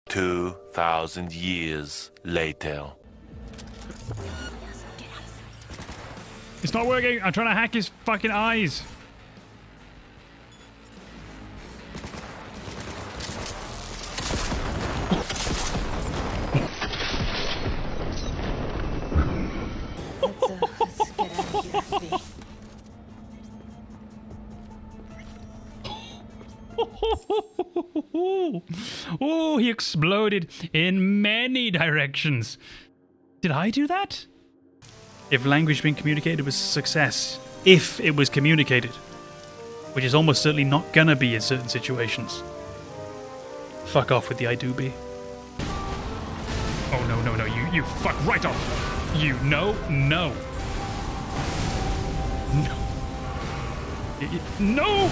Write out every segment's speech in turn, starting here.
2,000 years later. It's not working. I'm trying to hack his fucking eyes. Let's get out of here, Abby. Oh, he exploded in many directions. Did I do that? If language being communicated was a success, if it was communicated, which is almost certainly not gonna be in certain situations. Fuck off with the I do be. Oh no, you fuck right off. You no. No. No!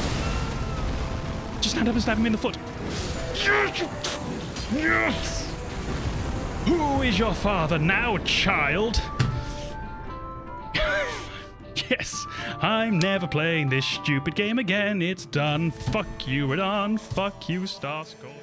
Just stand up and stab him in the foot. Yes! Who is your father now, child? Yes, I'm never playing this stupid game again. It's done. Fuck you, Radon. Fuck you, Starskull.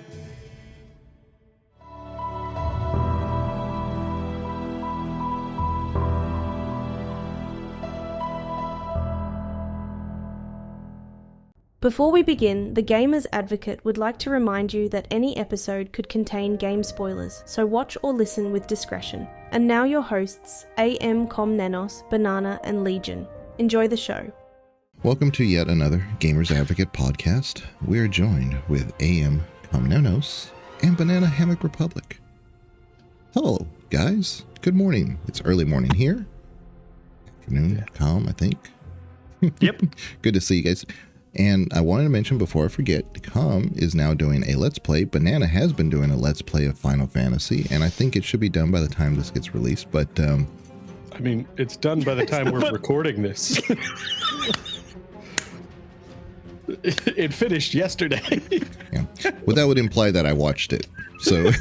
Before we begin, the Gamer's Advocate would like to remind you that any episode could contain game spoilers, so watch or listen with discretion. And now your hosts, AMKomnenos, Banana, and Legion. Enjoy the show. Welcome to yet another Gamer's Advocate podcast. We are joined with AMKomnenos and Banana Hammock Republic. Hello, guys. Good morning. It's early morning here. Afternoon, calm, I think. Yep. Good to see you guys. And I wanted to mention before I forget, Com is now doing a Let's Play. Banana has been doing a Let's Play of Final Fantasy, and I think it should be done by the time this gets released, but... I mean, it's done by the time we're recording this. It finished yesterday. Yeah. Well, that would imply that I watched it, so...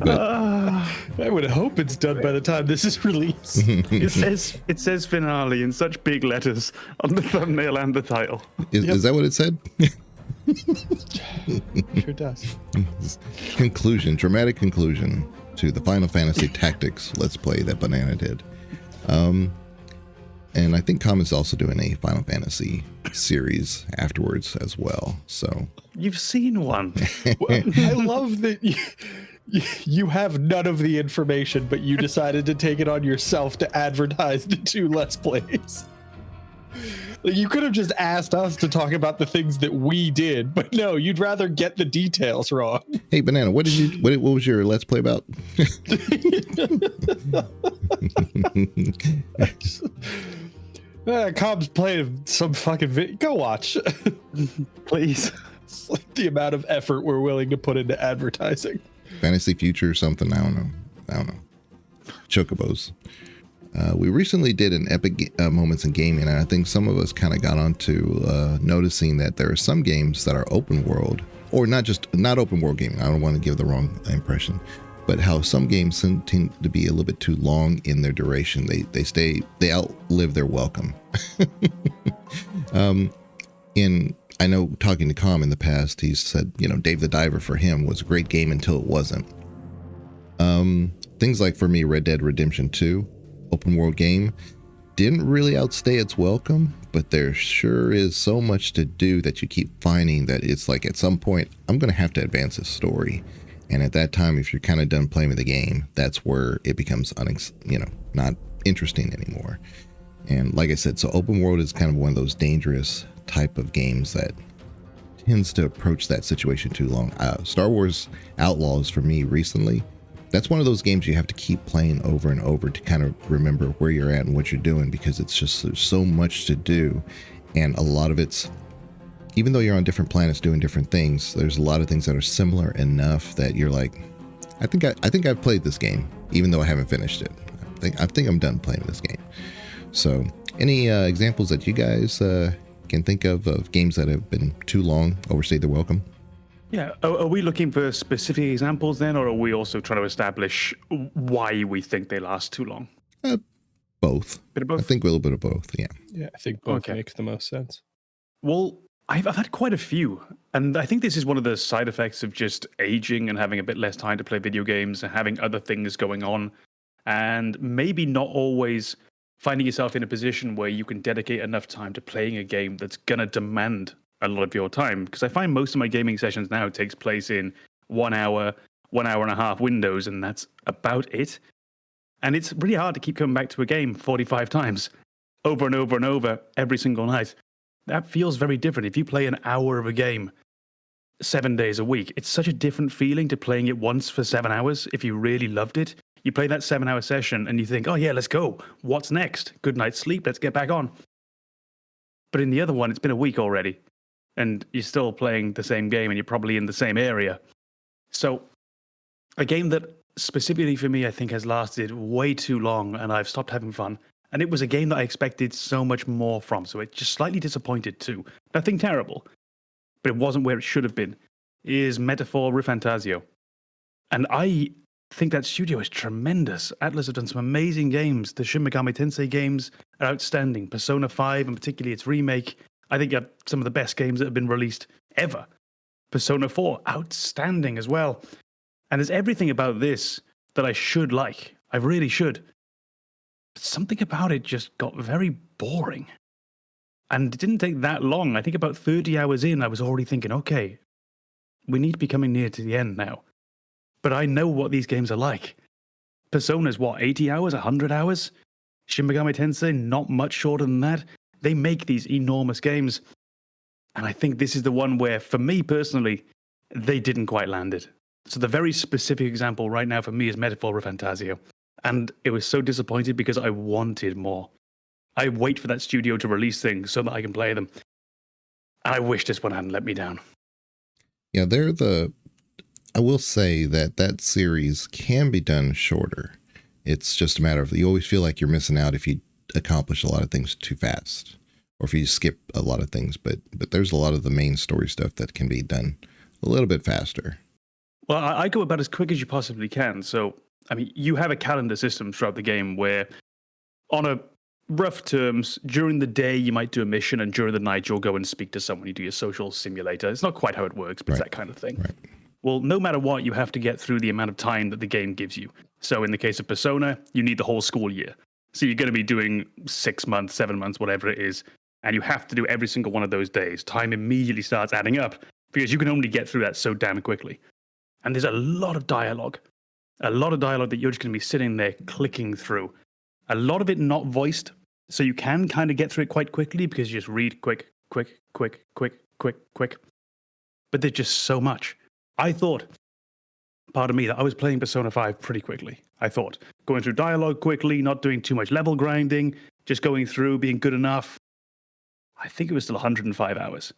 I would hope it's done by the time this is released. It says finale in such big letters on the thumbnail and the title. Is that what it said? Sure does. Conclusion, dramatic conclusion to the Final Fantasy Tactics Let's Play that Banana did. And I think Com is also doing a Final Fantasy series afterwards as well. So You've seen one. Well, I love that you have none of the information, but you decided to take it on yourself to advertise the two Let's Plays. Like, you could have just asked us to talk about the things that we did, but no, you'd rather get the details wrong. Hey, Banana, what was your Let's Play about? Cobb's playing some fucking video. Go watch. Please. It's like the amount of effort we're willing to put into advertising. Fantasy Future or something? I don't know. Chocobos. We recently did an Epic Moments in Gaming, and I think some of us kind of got onto noticing that there are some games that are open world, or not open world gaming. I don't want to give the wrong impression, but how some games tend to be a little bit too long in their duration. They outlive their welcome. I know talking to Com in the past, he said, Dave the Diver for him was a great game until it wasn't. Things like for me, Red Dead Redemption 2, open world game, didn't really outstay its welcome, but there sure is so much to do that you keep finding that it's like at some point, I'm going to have to advance this story. And at that time, if you're kind of done playing the game, that's where it becomes, not interesting anymore. And like I said, so open world is kind of one of those dangerous type of games that tends to approach that situation too long. Star Wars Outlaws for me recently, that's one of those games you have to keep playing over and over to kind of remember where you're at and what you're doing, because there's so much to do, and a lot of it's, even though you're on different planets doing different things, there's a lot of things that are similar enough that you're like, I think I've played this game, even though I haven't finished it. I think I'm done playing this game. So, any examples that you guys can think of games that have been too long, overstayed their welcome? Yeah. Are we looking for specific examples then, or are we also trying to establish why we think they last too long? Both. Bit of both? I think a little bit of both, yeah. Yeah, I think both makes the most sense. Well, I've had quite a few, and I think this is one of the side effects of just aging and having a bit less time to play video games and having other things going on, and maybe not always finding yourself in a position where you can dedicate enough time to playing a game that's gonna demand a lot of your time. Because I find most of my gaming sessions now takes place in 1 hour, 1 hour and a half windows, and that's about it. And it's really hard to keep coming back to a game 45 times over and over and over every single night. That feels very different. If you play an hour of a game 7 days a week, it's such a different feeling to playing it once for 7 hours. If you really loved it, you play that 7 hour session and you think, oh yeah, let's go. What's next? Good night's sleep. Let's get back on. But in the other one, it's been a week already and you're still playing the same game and you're probably in the same area. So a game that specifically for me, I think has lasted way too long and I've stopped having fun. And it was a game that I expected so much more from, so it just slightly disappointed too. Nothing terrible, but it wasn't where it should have been, is Metaphor Refantasio. And I think that studio is tremendous. Atlas have done some amazing games. The Shin Megami Tensei games are outstanding. Persona 5, and particularly its remake, I think are some of the best games that have been released ever. Persona 4, outstanding as well. And there's everything about this that I should like. I really should. But something about it just got very boring. And it didn't take that long. I think about 30 hours in, I was already thinking, okay, we need to be coming near to the end now. But I know what these games are like. Persona's what, 80 hours, 100 hours? Shin Megami Tensei, not much shorter than that. They make these enormous games. And I think this is the one where, for me personally, they didn't quite land it. So the very specific example right now for me is Metaphor Refantasio. And it was so disappointed because I wanted more. I wait for that studio to release things so that I can play them. And I wish this one hadn't let me down. Yeah, I will say that series can be done shorter. It's just a matter of, you always feel like you're missing out if you accomplish a lot of things too fast, or if you skip a lot of things. But there's a lot of the main story stuff that can be done a little bit faster. Well, I go about as quick as you possibly can. So, I mean, you have a calendar system throughout the game where, on a rough terms, during the day you might do a mission, and during the night you'll go and speak to someone. You do your social simulator. It's not quite how it works, but it's that kind of thing. Right. Well, no matter what, you have to get through the amount of time that the game gives you. So in the case of Persona, you need the whole school year. So you're going to be doing 6 months, 7 months, whatever it is, and you have to do every single one of those days. Time immediately starts adding up because you can only get through that so damn quickly. And there's a lot of dialogue that you're just going to be sitting there clicking through. A lot of it not voiced, so you can kind of get through it quite quickly because you just read quick. But there's just so much. I thought, pardon me, that I was playing Persona 5 pretty quickly. I thought, going through dialogue quickly, not doing too much level grinding, just going through, being good enough. I think it was still 105 hours.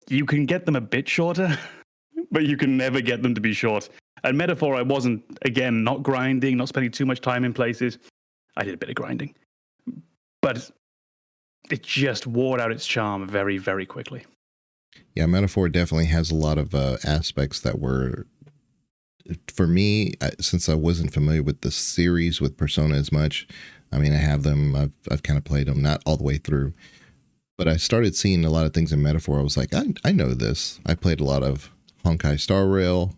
You can get them a bit shorter, but you can never get them to be short. And Metaphor, I wasn't, again, not grinding, not spending too much time in places. I did a bit of grinding. But it just wore out its charm very, very quickly. Yeah, Metaphor definitely has a lot of aspects that were, for me, since I wasn't familiar with the series with Persona as much. I mean, I have them, I've kind of played them, not all the way through. But I started seeing a lot of things in Metaphor. I was like, I know this. I played a lot of Honkai Star Rail,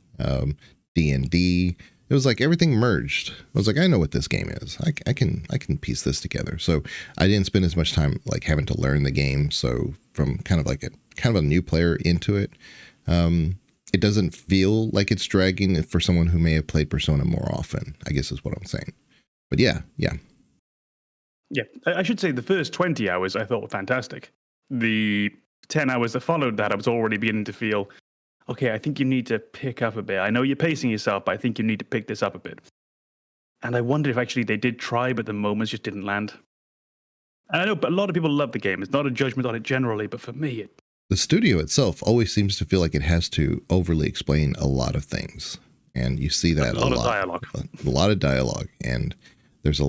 D&D. It was like everything merged. I was like, I know what this game is. I can piece this together. So I didn't spend as much time like having to learn the game. So from kind of a new player into it, it doesn't feel like it's dragging for someone who may have played Persona more often, I guess is what I'm saying. But yeah. Yeah, I should say the first 20 hours I thought were fantastic. The 10 hours that followed that, I was already beginning to feel, okay, I think you need to pick up a bit. I know you're pacing yourself, but I think you need to pick this up a bit. And I wondered if actually they did try, but the moments just didn't land. And I know but a lot of people love the game. It's not a judgment on it generally, but for me, the studio itself always seems to feel like it has to overly explain a lot of things. And you see that a lot. A lot of dialogue. And there's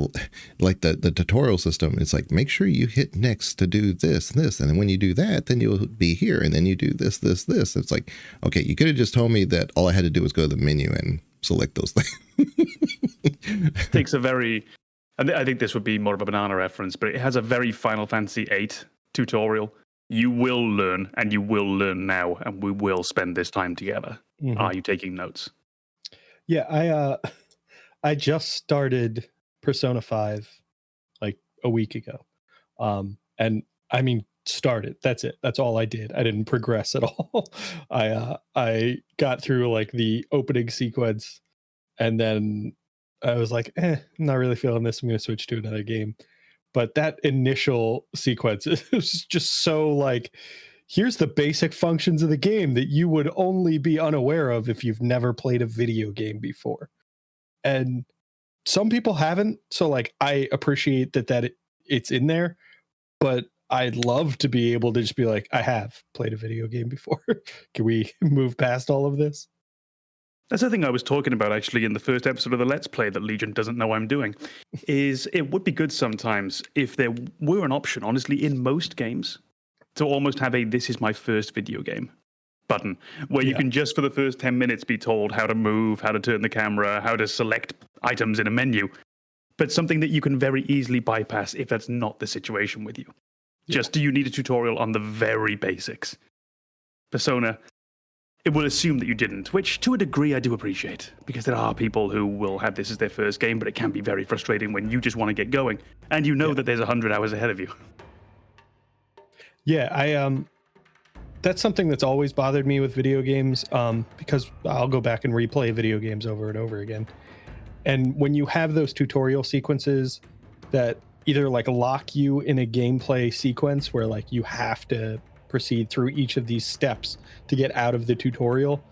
like the tutorial system. It's like, make sure you hit next to do this and this. And then when you do that, then you'll be here. And then you do this. It's like, okay, you could have just told me that all I had to do was go to the menu and select those things. Takes a very, I think this would be more of a banana reference, but it has a very Final Fantasy VIII tutorial You will learn, and you will learn now, and we will spend this time together. Mhm. Are you taking notes? Yeah, I just started Persona 5 like a week ago. And I mean started. That's it. That's all I did. I didn't progress at all. I got through like the opening sequence, and then I was like, I'm not really feeling this. I'm gonna switch to another game. But that initial sequence is just so like, here's the basic functions of the game that you would only be unaware of if you've never played a video game before. And some people haven't, so like I appreciate it's in there, but I'd love to be able to just be like, I have played a video game before. Can we move past all of this? That's the thing I was talking about actually in the first episode of the Let's Play that Legion doesn't know I'm doing, is it would be good sometimes if there were an option, honestly, in most games, to almost have a "this is my first video game" button, where you can just for the first 10 minutes be told how to move, how to turn the camera, how to select items in a menu, but something that you can very easily bypass if that's not the situation with you. Just do you need a tutorial on the very basics? Persona, it will assume that you didn't, which to a degree I do appreciate, because there are people who will have this as their first game, but it can be very frustrating when you just want to get going, and you know that there's 100 hours ahead of you. Yeah, that's something that's always bothered me with video games, because I'll go back and replay video games over and over again. And when you have those tutorial sequences that either like lock you in a gameplay sequence where like you have to proceed through each of these steps to get out of the tutorial,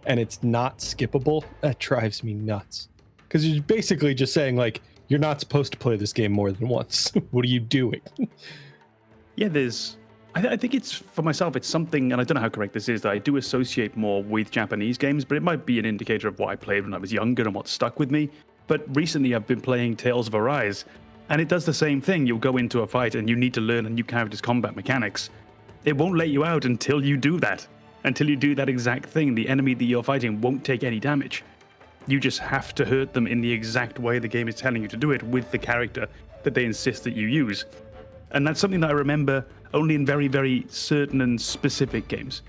and it's not skippable, that drives me nuts. Because you're basically just saying like, you're not supposed to play this game more than once. What are you doing? Yeah, I think it's, for myself, it's something, and I don't know how correct this is, that I do associate more with Japanese games, but it might be an indicator of what I played when I was younger and what stuck with me. But recently I've been playing Tales of Arise, and it does the same thing. You'll go into a fight and you need to learn a new character's combat mechanics. It won't let you out until you do that. Until you do that exact thing, the enemy that you're fighting won't take any damage. You just have to hurt them in the exact way the game is telling you to do it with the character that they insist that you use. And that's something that I remember only in very, very certain and specific games.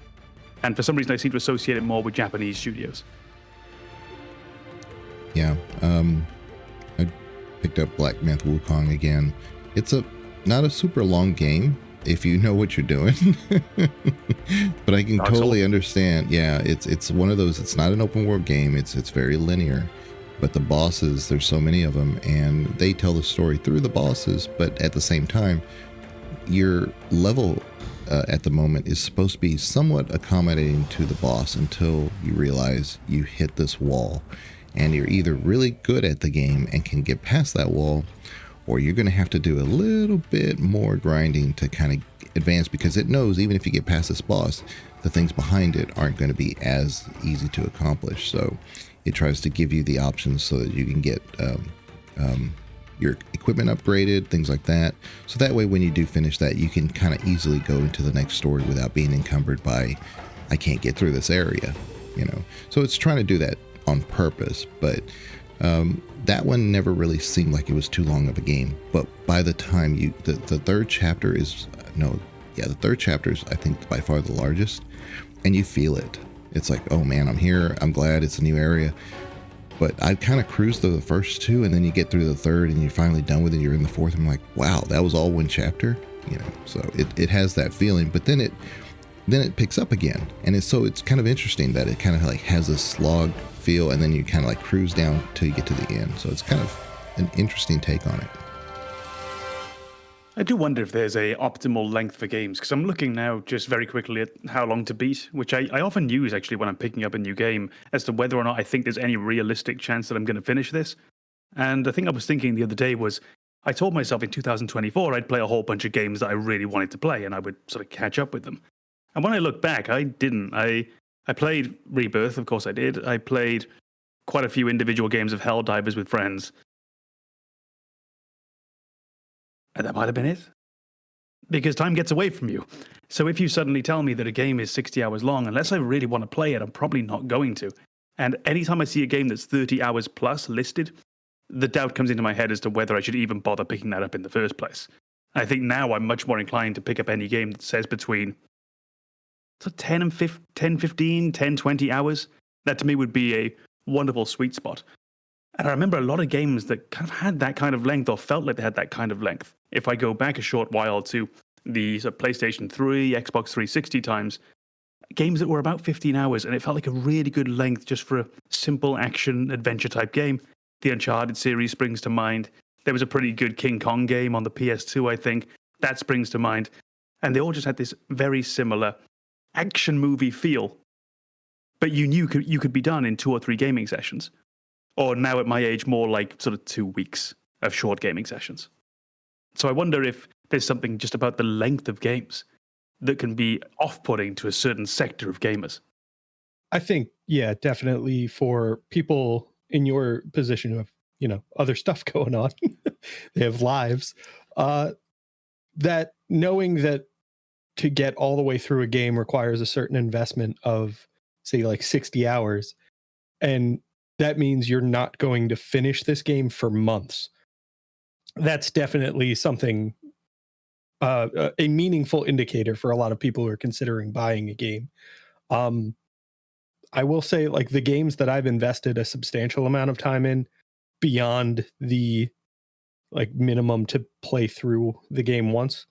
And for some reason, I seem to associate it more with Japanese studios. Yeah, I picked up Black Myth Wukong again. It's not a super long game if you know what you're doing, but I can totally understand. Yeah, it's one of those. It's not an open world game. It's very linear, but the bosses, there's so many of them, and they tell the story through the bosses. But at the same time, your level at the moment is supposed to be somewhat accommodating to the boss until you realize you hit this wall. And you're either really good at the game and can get past that wall, or you're going to have to do a little bit more grinding to kind of advance, because it knows even if you get past this boss, the things behind it aren't going to be as easy to accomplish. So it tries to give you the options so that you can get your equipment upgraded, things like that. So that way, when you do finish that, you can kind of easily go into the next story without being encumbered by, I can't get through this area, you know. So it's trying to do that on purpose, but that one never really seemed like it was too long of a game. But by the time the third chapter is the third chapter is, I think, by far the largest, and you feel it. It's like, oh man, I'm here, I'm glad it's a new area. But I kind of cruised through the first two, and then you get through the third and you're finally done with it, you're in the fourth, and I'm like, wow, that was all one chapter, you know. So it has that feeling, but then it picks up again, and it's kind of interesting that it kind of like has this slog feel, and then you kind of like cruise down till you get to the end. So it's kind of an interesting take on it. I do wonder if there's a optimal length for games, because I'm looking now just very quickly at how long to beat, which I often use actually when I'm picking up a new game, as to whether or not I think there's any realistic chance that I'm going to finish this. And the thing I was thinking the other day was, I told myself in 2024 I'd play a whole bunch of games that I really wanted to play, and I would sort of catch up with them. And when I look back, I didn't. I played Rebirth, of course I did. I played quite a few individual games of Helldivers with friends. And that might have been it. Because time gets away from you. So if you suddenly tell me that a game is 60 hours long, unless I really want to play it, I'm probably not going to. And anytime I see a game that's 30 hours plus listed, the doubt comes into my head as to whether I should even bother picking that up in the first place. I think now I'm much more inclined to pick up any game that says between 10 and 15, 10, 20 hours. That to me would be a wonderful sweet spot. And I remember a lot of games that kind of had that kind of length or felt like they had that kind of length. If I go back a short while to the sort of PlayStation 3, Xbox 360 times, games that were about 15 hours, and it felt like a really good length just for a simple action adventure type game. The Uncharted series springs to mind. There was a pretty good King Kong game on the PS2, I think. That springs to mind. And they all just had this very similar action movie feel. But you knew you could be done in 2 or 3 gaming sessions. Or now at my age, more like sort of 2 weeks of short gaming sessions. So I wonder if there's something just about the length of games that can be off-putting to a certain sector of gamers. I think, yeah, definitely for people in your position who have, other stuff going on, they have lives, that knowing that to get all the way through a game requires a certain investment of, say, like 60 hours. And that means you're not going to finish this game for months. That's definitely something, a meaningful indicator for a lot of people who are considering buying a game. I will say, like, the games that I've invested a substantial amount of time in beyond the like minimum to play through the game once,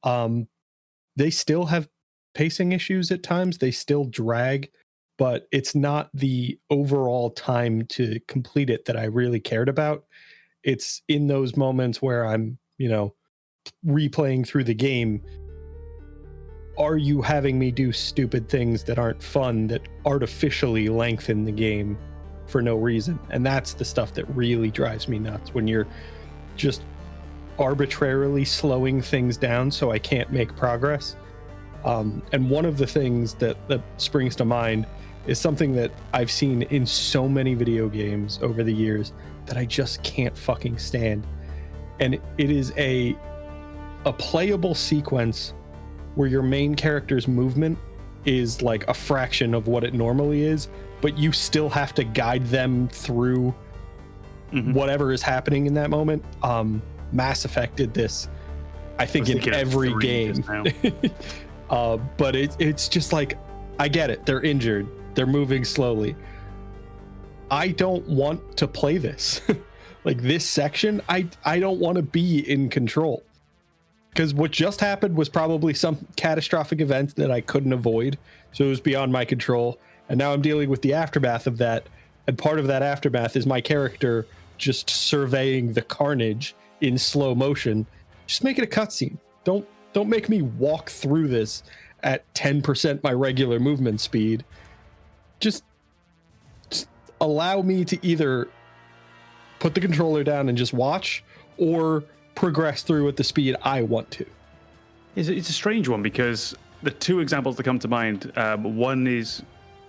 they still have pacing issues at times. They still drag, but it's not the overall time to complete it that I really cared about. It's in those moments where I'm, replaying through the game. Are you having me do stupid things that aren't fun, that artificially lengthen the game for no reason? And that's the stuff that really drives me nuts, when you're just arbitrarily slowing things down so I can't make progress. And one of the things that springs to mind is something that I've seen in so many video games over the years that I just can't fucking stand. And it is a playable sequence where your main character's movement is like a fraction of what it normally is, but you still have to guide them through whatever is happening in that moment. Mass Effect did this, I think, in every game. But it's just like, I get it. They're injured. They're moving slowly. I don't want to play this. Like, this section, I don't want to be in control. Because what just happened was probably some catastrophic event that I couldn't avoid. So it was beyond my control. And now I'm dealing with the aftermath of that. And part of that aftermath is my character just surveying the carnage in slow motion. Just make it a cutscene. Don't make me walk through this at 10% my regular movement speed. Just allow me to either put the controller down and just watch, or progress through at the speed I want to. It's a strange one, because the 2 examples that come to mind, one is,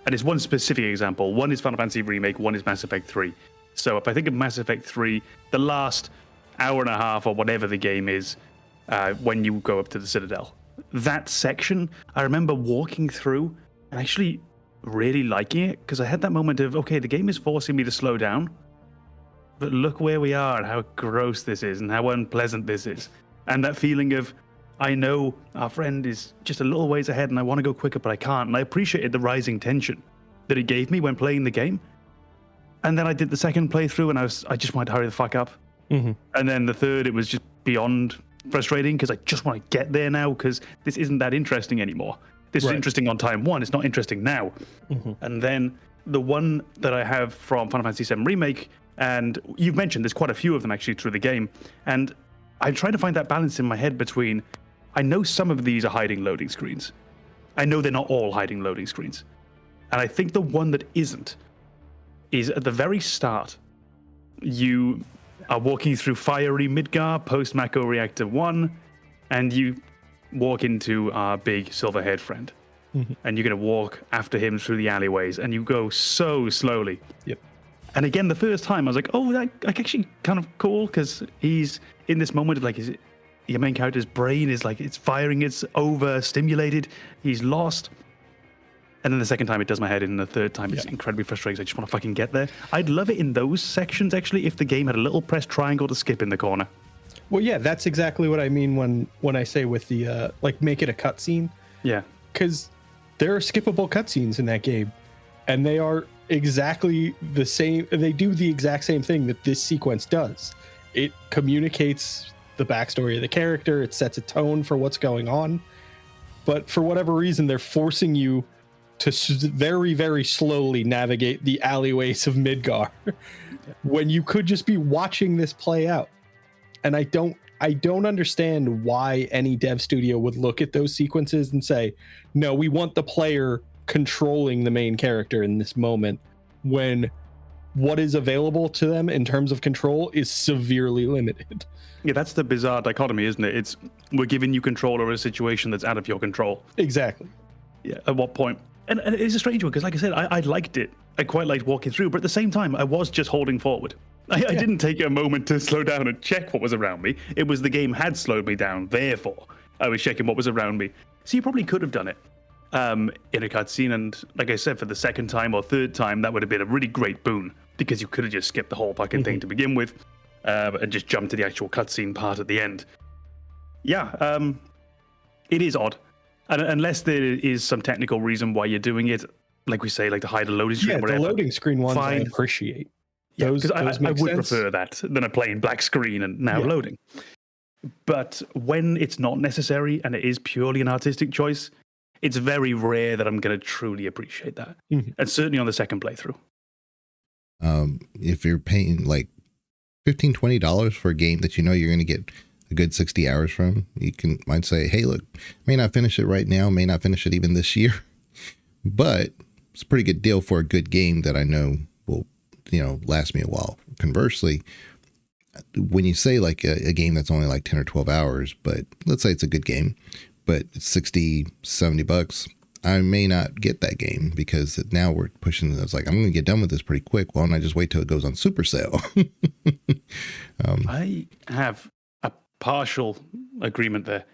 and it's one specific example, one is Final Fantasy Remake, one is Mass Effect 3. So if I think of Mass Effect 3, the last hour and a half or whatever the game is, when you go up to the Citadel, that section, I remember walking through and actually really liking it, because I had that moment of, okay, the game is forcing me to slow down, but look where we are and how gross this is and how unpleasant this is. And that feeling of, I know our friend is just a little ways ahead and I want to go quicker, but I can't. And I appreciated the rising tension that it gave me when playing the game. And then I did the second playthrough and I just wanted to hurry the fuck up. And then the third, it was just beyond frustrating, because I just want to get there now, because this isn't that interesting anymore. This is interesting on time 1, it's not interesting now. And then the one that I have from Final Fantasy VII Remake, and you've mentioned there's quite a few of them actually through the game, and I'm trying to find that balance in my head between, I know some of these are hiding loading screens. I know they're not all hiding loading screens. And I think the one that isn't is at the very start. You are walking through fiery Midgar post Mako Reactor 1, and you walk into our big silver-haired friend. And you're going to walk after him through the alleyways, and you go so slowly. And again, the first time I was like, oh, that actually kind of cool, because he's in this moment of like, your main character's brain is like, it's firing, it's overstimulated, he's lost. And then the second time it does my head in, and the third time it's incredibly frustrating. I just want to fucking get there. I'd love it in those sections, actually, if the game had a little press triangle to skip in the corner. Well, yeah, that's exactly what I mean when I say with the like make it a cutscene. Yeah. Because there are skippable cutscenes in that game, and they are exactly the same. They do the exact same thing that this sequence does. It communicates the backstory of the character. It sets a tone for what's going on. But for whatever reason, they're forcing you to very, very slowly navigate the alleyways of Midgar when you could just be watching this play out. And I don't understand why any dev studio would look at those sequences and say, no, we want the player controlling the main character in this moment, when what is available to them in terms of control is severely limited. Yeah, that's the bizarre dichotomy, isn't it? It's we're giving you control over a situation that's out of your control. Exactly. Yeah, at what point? And it's a strange one, because like I said, I liked it. I quite liked walking through, but at the same time, I was just holding forward. I didn't take a moment to slow down and check what was around me. It was the game had slowed me down, therefore I was checking what was around me. So you probably could have done it in a cutscene, and like I said, for the second time or third time, that would have been a really great boon, because you could have just skipped the whole fucking thing to begin with and just jumped to the actual cutscene part at the end. Yeah, it is odd. And unless there is some technical reason why you're doing it, like we say, like to hide a loading screen, whatever. The loading screen ones I Fine. appreciate. Yeah, Those I would make sense. prefer that than a plain black screen and now loading. But when it's not necessary and it is purely an artistic choice, it's very rare that I'm going to truly appreciate that. And certainly on the second playthrough. If you're paying like $15-$20 for a game that you know you're going to get a good 60 hours from, you might say, hey, look, may not finish it right now, may not finish it even this year, but it's a pretty good deal for a good game that I know will, last me a while. Conversely, when you say like a game that's only like 10 or 12 hours, but let's say it's a good game, but it's $60-$70, I may not get that game, because now we're pushing. It's like, I'm going to get done with this pretty quick. Why don't I just wait till it goes on super sale? I have a partial agreement there.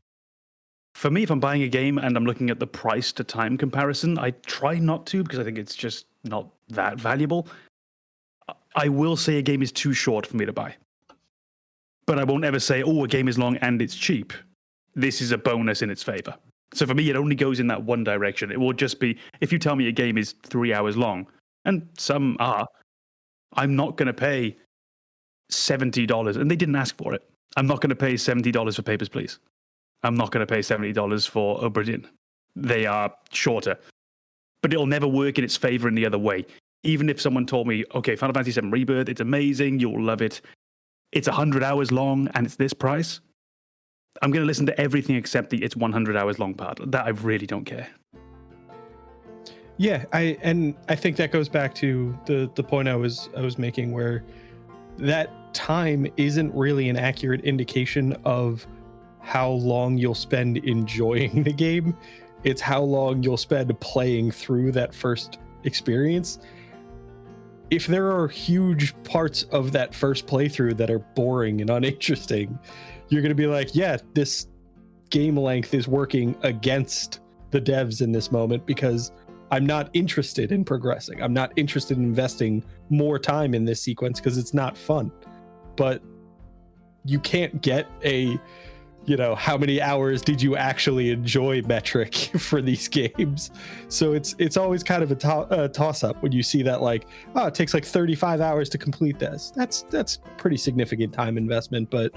For me, if I'm buying a game and I'm looking at the price to time comparison, I try not to, because I think it's just not that valuable. I will say a game is too short for me to buy. But I won't ever say, oh, a game is long and it's cheap. This is a bonus in its favor. So for me, it only goes in that one direction. It will just be, if you tell me a game is 3 hours long, and some are, I'm not going to pay $70. And they didn't ask for it. I'm not going to pay $70 for Papers, Please. I'm not going to pay $70 for Obra They are shorter. But it'll never work in its favor in the other way. Even if someone told me, okay, Final Fantasy VII Rebirth, it's amazing, you'll love it. It's 100 hours long and it's this price. I'm going to listen to everything except the it's 100 hours long part. That I really don't care. Yeah, I think that goes back to the point I was making, where that time isn't really an accurate indication of how long you'll spend enjoying the game. It's how long you'll spend playing through that first experience. If there are huge parts of that first playthrough that are boring and uninteresting, you're going to be like, yeah, this game length is working against the devs in this moment, because I'm not interested in progressing. I'm not interested in investing more time in this sequence because it's not fun. But you can't get a, how many hours did you actually enjoy metric for these games. So it's always kind of a toss up when you see that, like, oh, it takes like 35 hours to complete this. That's pretty significant time investment. But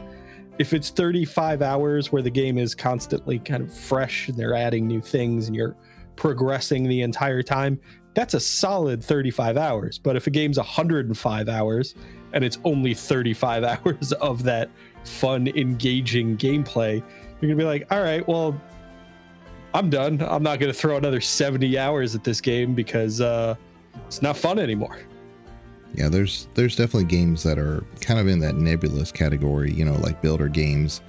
if it's 35 hours where the game is constantly kind of fresh and they're adding new things and you're progressing the entire time, that's a solid 35 hours. But if a game's 105 hours and it's only 35 hours of that fun, engaging gameplay, you're gonna be like, all right, well, I'm done. I'm not gonna throw another 70 hours at this game because it's not fun anymore. Yeah, there's definitely games that are kind of in that nebulous category, like builder games.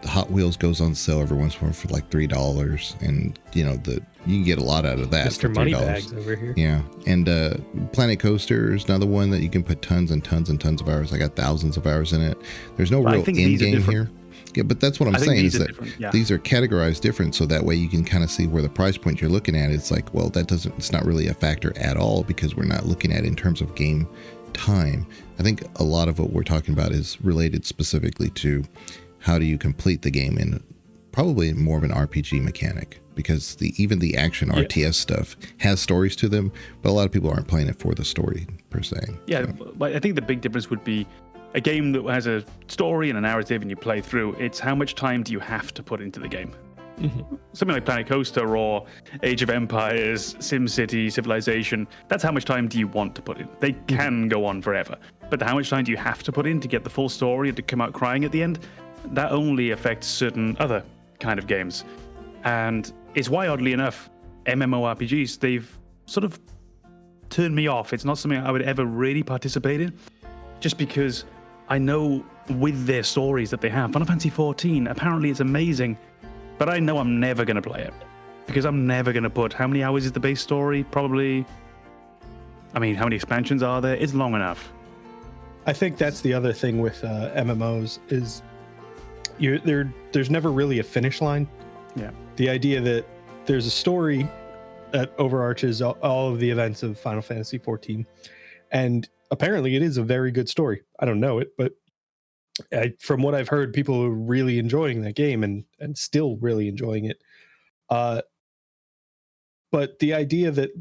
Hot Wheels goes on sale every once in a while for like $3, and you can get a lot out of that. Mr. Moneybags over here. Yeah, and Planet Coaster is another one that you can put tons and tons and tons of hours. I got thousands of hours in it. There's no real end game here. Yeah, but that's what I'm saying, is that these are categorized different, so that way you can kind of see where the price point you're looking at. It's like, well, it's not really a factor at all, because we're not looking at it in terms of game time. I think a lot of what we're talking about is related specifically to how do you complete the game in probably more of an RPG mechanic, because even the action RTS stuff has stories to them, but a lot of people aren't playing it for the story per se. Yeah, I think the big difference would be a game that has a story and a narrative and you play through. It's how much time do you have to put into the game? Something like Planet Coaster or Age of Empires, SimCity, Civilization, that's how much time do you want to put in. They can go on forever, but how much time do you have to put in to get the full story and to come out crying at the end? That only affects certain other kind of games. And it's why, oddly enough, MMORPGs, they've sort of turned me off. It's not something I would ever really participate in, just because I know with their stories that they have. Final Fantasy XIV, apparently it's amazing, but I know I'm never going to play it, because I'm never going to put... How many hours is the base story? Probably... I mean, how many expansions are there? It's long enough. I think that's the other thing with MMOs is there's never really a finish line. Yeah. The idea that there's a story that overarches all of the events of Final Fantasy XIV, and apparently it is a very good story. I don't know it, but from what I've heard, people are really enjoying that game and still really enjoying it. But the idea that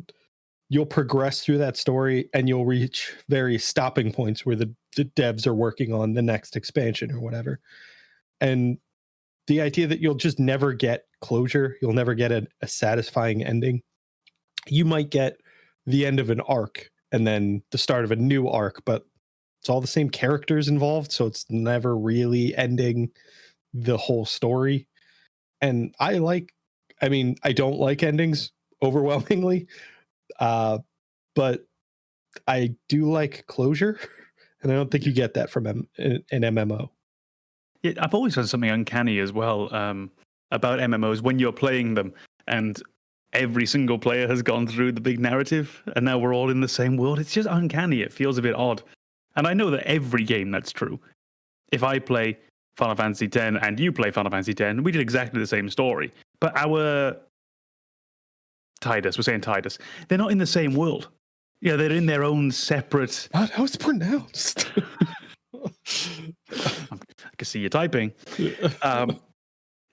you'll progress through that story and you'll reach various stopping points where the devs are working on the next expansion or whatever. And the idea that you'll just never get closure, you'll never get a satisfying ending. You might get the end of an arc and then the start of a new arc, but it's all the same characters involved, so it's never really ending the whole story. And I don't like endings overwhelmingly, but I do like closure, and I don't think you get that from an MMO. Yeah, I've always had something uncanny as well about MMOs when you're playing them, and every single player has gone through the big narrative, and now we're all in the same world. It's just uncanny. It feels a bit odd. And I know that every game that's true. If I play Final Fantasy X and you play Final Fantasy X, we did exactly the same story. But our Tidus, they're not in the same world. Yeah, they're in their own separate... How it's pronounced? I can see you typing.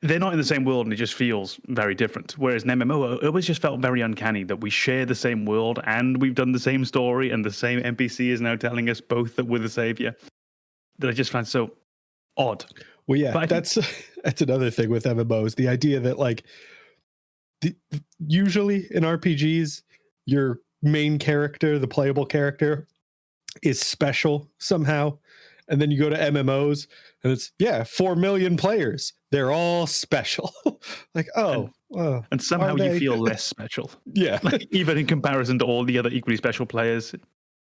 They're not in the same world, and it just feels very different. Whereas an MMO, it always just felt very uncanny that we share the same world and we've done the same story, and the same NPC is now telling us both that we're the savior. That I just find so odd. Well, yeah, that's another thing with MMOs. The idea that, like, usually in RPGs, your main character, the playable character, is special somehow. And then you go to MMOs and it's 4 million players. They're all special. Like, and somehow you feel less special. Yeah. Like, even in comparison to all the other equally special players.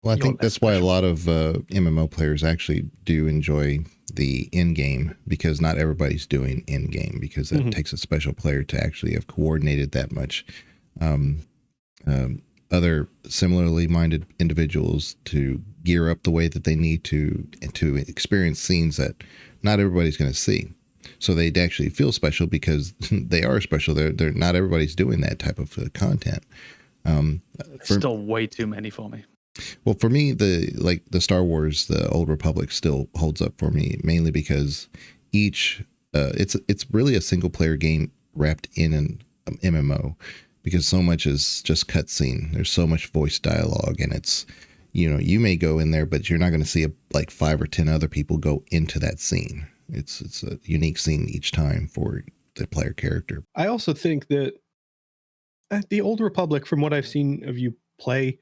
Well, I think that's why a lot of MMO players actually do enjoy the in-game, because not everybody's doing in-game, because that takes a special player to actually have coordinated that much. Other similarly minded individuals to gear up the way that they need to experience scenes that not everybody's going to see. So they'd actually feel special because they are special. They're not everybody's doing that type of content. Still way too many for me. Well, for me, the Star Wars, the Old Republic still holds up for me, mainly because each it's really a single player game wrapped in an MMO. Because so much is just cutscene. There's so much voice dialogue, and it's, you may go in there, but you're not going to see like 5 or 10 other people go into that scene. It's a unique scene each time for the player character. I also think that the Old Republic, from what I've seen of you play,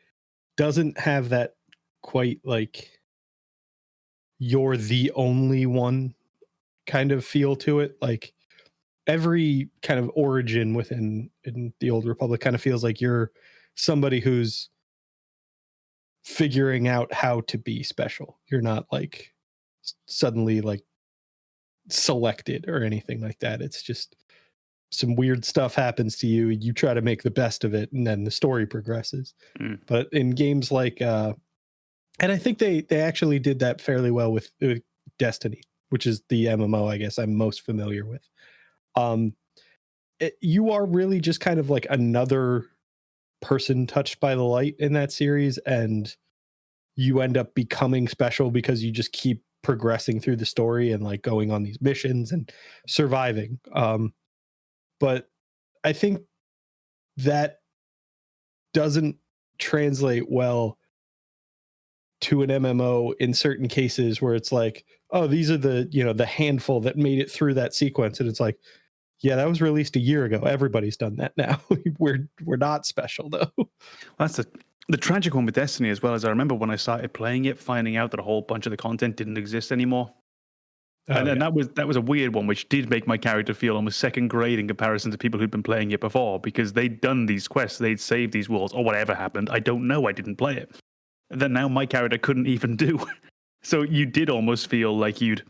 doesn't have that quite like you're the only one kind of feel to it. Like, every kind of origin in the Old Republic kind of feels like you're somebody who's figuring out how to be special. You're not like suddenly like selected or anything like that. It's just some weird stuff happens to you. You try to make the best of it, and then the story progresses. But in games like, and I think they actually did that fairly well with Destiny, which is the MMO I guess I'm most familiar with. You are really just kind of like another person touched by the light in that series, and you end up becoming special because you just keep progressing through the story and like going on these missions and surviving. But I think that doesn't translate well to an MMO in certain cases where it's like, oh, these are the, the handful that made it through that sequence. And it's like, yeah, that was released a year ago. Everybody's done that now. We're not special though. That's the tragic one with Destiny as well. As I remember when I started playing it, finding out that a whole bunch of the content didn't exist anymore. And that was a weird one, which did make my character feel almost second grade in comparison to people who'd been playing it before, because they'd done these quests, they'd saved these worlds, or whatever happened. I don't know. I didn't play it. That now my character couldn't even do. So you did almost feel like you'd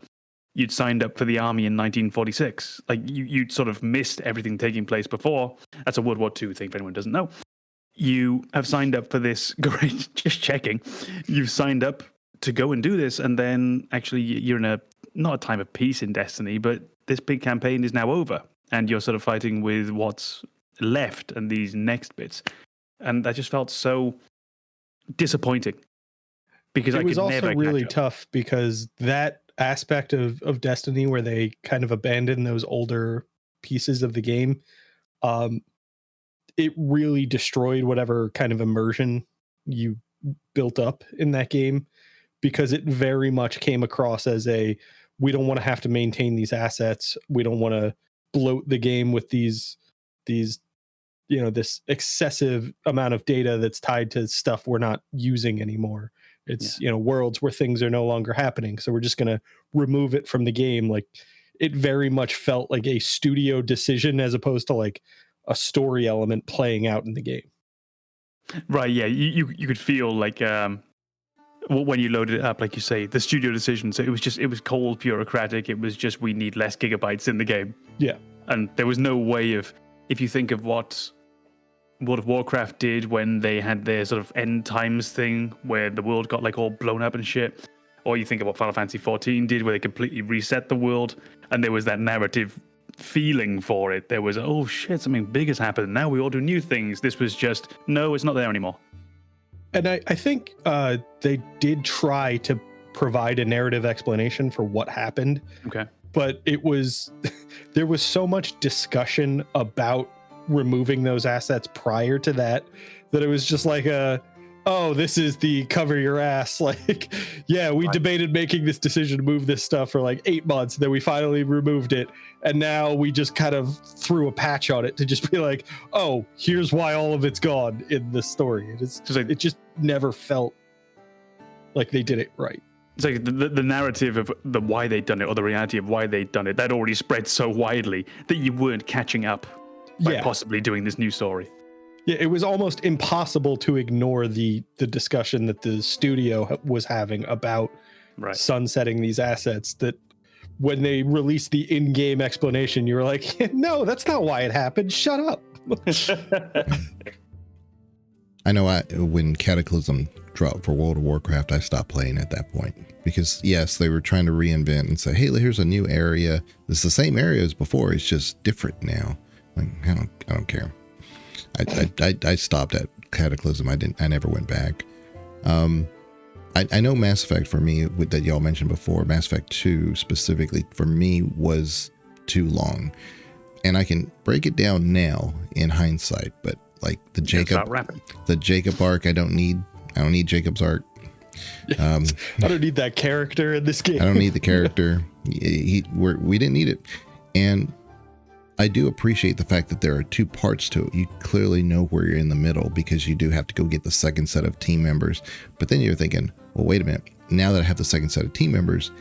signed up for the army in 1946. Like you'd sort of missed everything taking place before. That's a World War II thing, if anyone doesn't know. You have signed up for this. Great, just checking. You've signed up to go and do this, and then actually you're in not a time of peace in Destiny, but this big campaign is now over, and you're sort of fighting with what's left and these next bits. And that just felt so disappointing, because it was also really tough because that aspect of Destiny where they kind of abandon those older pieces of the game, it really destroyed whatever kind of immersion you built up in that game, because it very much came across as we don't want to have to maintain these assets. We don't want to bloat the game with these this excessive amount of data that's tied to stuff we're not using anymore. It's, worlds where things are no longer happening. So we're just going to remove it from the game. Like, it very much felt like a studio decision as opposed to like a story element playing out in the game. Right. Yeah. You could feel like, when you loaded it up, like you say, the studio decision. So it was cold, bureaucratic. It was just, we need less gigabytes in the game. Yeah. And there was no way of, if you think of what World of Warcraft did when they had their sort of end times thing where the world got like all blown up and shit, or you think of what Final Fantasy 14 did where they completely reset the world and there was that narrative feeling for it. There was, oh shit, something big has happened. Now we all do new things. This was just, no, it's not there anymore. And I think they did try to provide a narrative explanation for what happened. Okay. But it was, there was so much discussion about removing those assets prior to that it was just like oh, this is the cover your ass. Like, yeah, we debated making this decision to move this stuff for like 8 months. Then we finally removed it. And now we just kind of threw a patch on it to just be like, oh, here's why all of it's gone in the story. It just never felt like they did it right. It's like the narrative of the why they'd done it, or the reality of why they'd done it, that already spread so widely that you weren't catching up by possibly doing this new story. Yeah, it was almost impossible to ignore the discussion that the studio was having about sunsetting these assets, that when they released the in-game explanation, you were like, no, that's not why it happened. Shut up. I know when Cataclysm dropped for World of Warcraft, I stopped playing at that point because, yes, they were trying to reinvent and say, hey, here's a new area. It's the same area as before. It's just different now. Like, I don't care. I stopped at Cataclysm. I never went back. I know Mass Effect for me, that y'all mentioned before, Mass Effect 2 specifically for me was too long, and I can break it down now in hindsight. But like the Jacob arc, I don't need Jacob's arc. I don't need that character in this game. I don't need the character. We didn't need it, and I do appreciate the fact that there are two parts to it. You clearly know where you're in the middle because you do have to go get the second set of team members. But then you're thinking, well, wait a minute. Now that I have the second set of team members,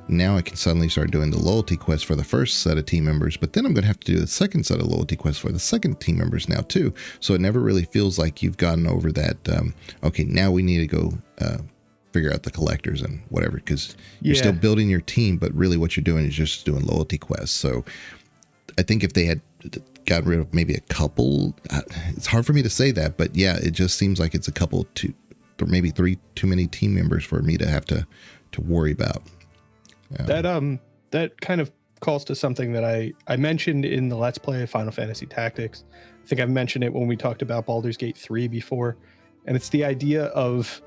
now I can suddenly start doing the loyalty quest for the first set of team members. But then I'm going to have to do the second set of loyalty quests for the second team members now too. So it never really feels like you've gotten over that. Okay, now we need to go figure out the collectors and whatever, because you're still building your team. But really what you're doing is just doing loyalty quests. So I think if they had gotten rid of maybe a couple, it's hard for me to say that, but yeah, it just seems like it's a couple, or maybe 3 too many team members for me to have to worry about. That kind of calls to something that I mentioned in the Let's Play of Final Fantasy Tactics. I think I've mentioned it when we talked about Baldur's Gate 3 before, and it's the idea of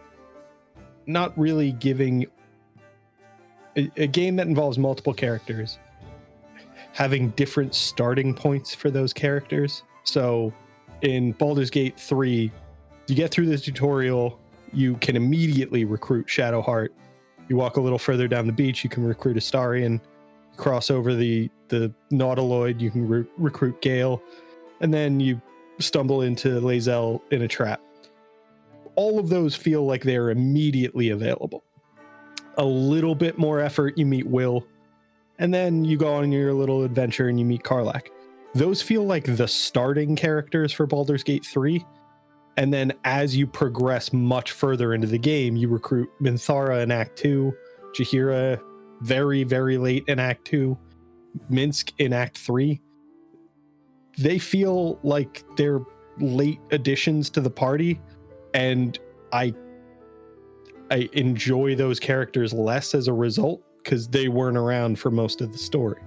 not really giving a game that involves multiple characters having different starting points for those characters. So in Baldur's Gate 3, you get through the tutorial, you can immediately recruit Shadowheart. You walk a little further down the beach, you can recruit Astarion. Cross over the Nautiloid, you can recruit Gale. And then you stumble into Lae'zel in a trap. All of those feel like they're immediately available. A little bit more effort, you meet Will. And then you go on your little adventure and you meet Karlach. Those feel like the starting characters for Baldur's Gate 3. And then as you progress much further into the game, you recruit Minthara in Act 2, Jaheira very, very late in Act 2, Minsk in Act 3. They feel like they're late additions to the party, and I enjoy those characters less as a result because they weren't around for most of the story.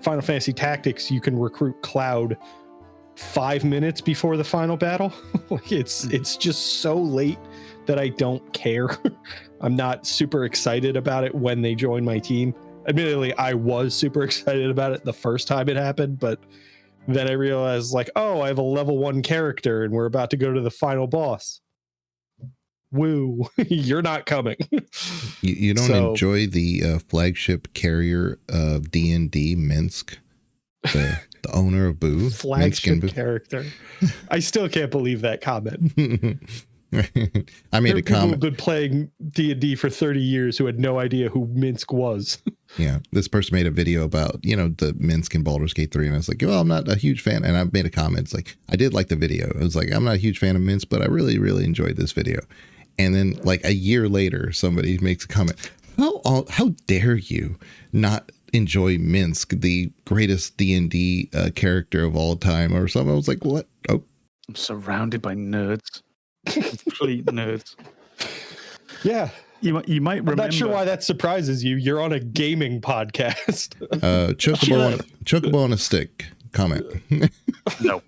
Final Fantasy Tactics, you can recruit Cloud 5 minutes before the final battle. It's just so late that I don't care. I'm not super excited about it when they join my team. Admittedly, I was super excited about it the first time it happened, but then I realized, like, oh, I have a level 1 character and we're about to go to the final boss. Woo, you're not coming. You don't enjoy the flagship carrier of D&D, Minsk, the owner of Boo? Flagship character. I still can't believe that comment. I made a comment. People have been playing D&D for 30 years who had no idea who Minsk was. Yeah, this person made a video about, the Minsk and Baldur's Gate 3, and I was like, well, I'm not a huge fan. And I made a comment. It's like, I did like the video. I was like, I'm not a huge fan of Minsk, but I really, really enjoyed this video. And then like a year later, somebody makes a comment. How dare you not enjoy Minsk, the greatest D&D character of all time or something? I was like, what? Oh, I'm surrounded by nerds. Complete nerds. Yeah. You might remember. I'm not sure why that surprises you. You're on a gaming podcast. Chocobo on a stick. Comment. No.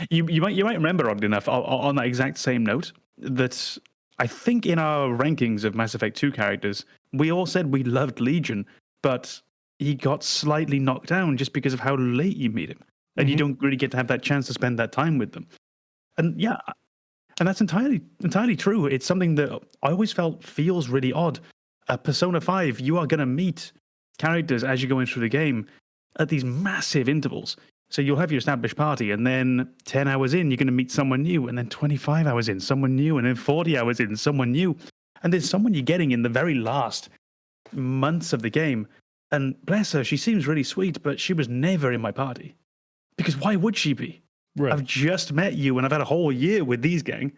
You might remember, oddly enough, on that exact same note, that I think in our rankings of Mass Effect 2 characters, we all said we loved Legion, but he got slightly knocked down just because of how late you meet him. And you don't really get to have that chance to spend that time with them. And yeah, and that's entirely true. It's something that I always felt feels really odd. Persona 5, you are going to meet characters as you're going through the game at these massive intervals. So you'll have your established party, and then 10 hours in, you're going to meet someone new, and then 25 hours in, someone new, and then 40 hours in, someone new. And there's someone you're getting in the very last months of the game. And bless her, she seems really sweet, but she was never in my party. Because why would she be? Right. I've just met you, and I've had a whole year with these gang,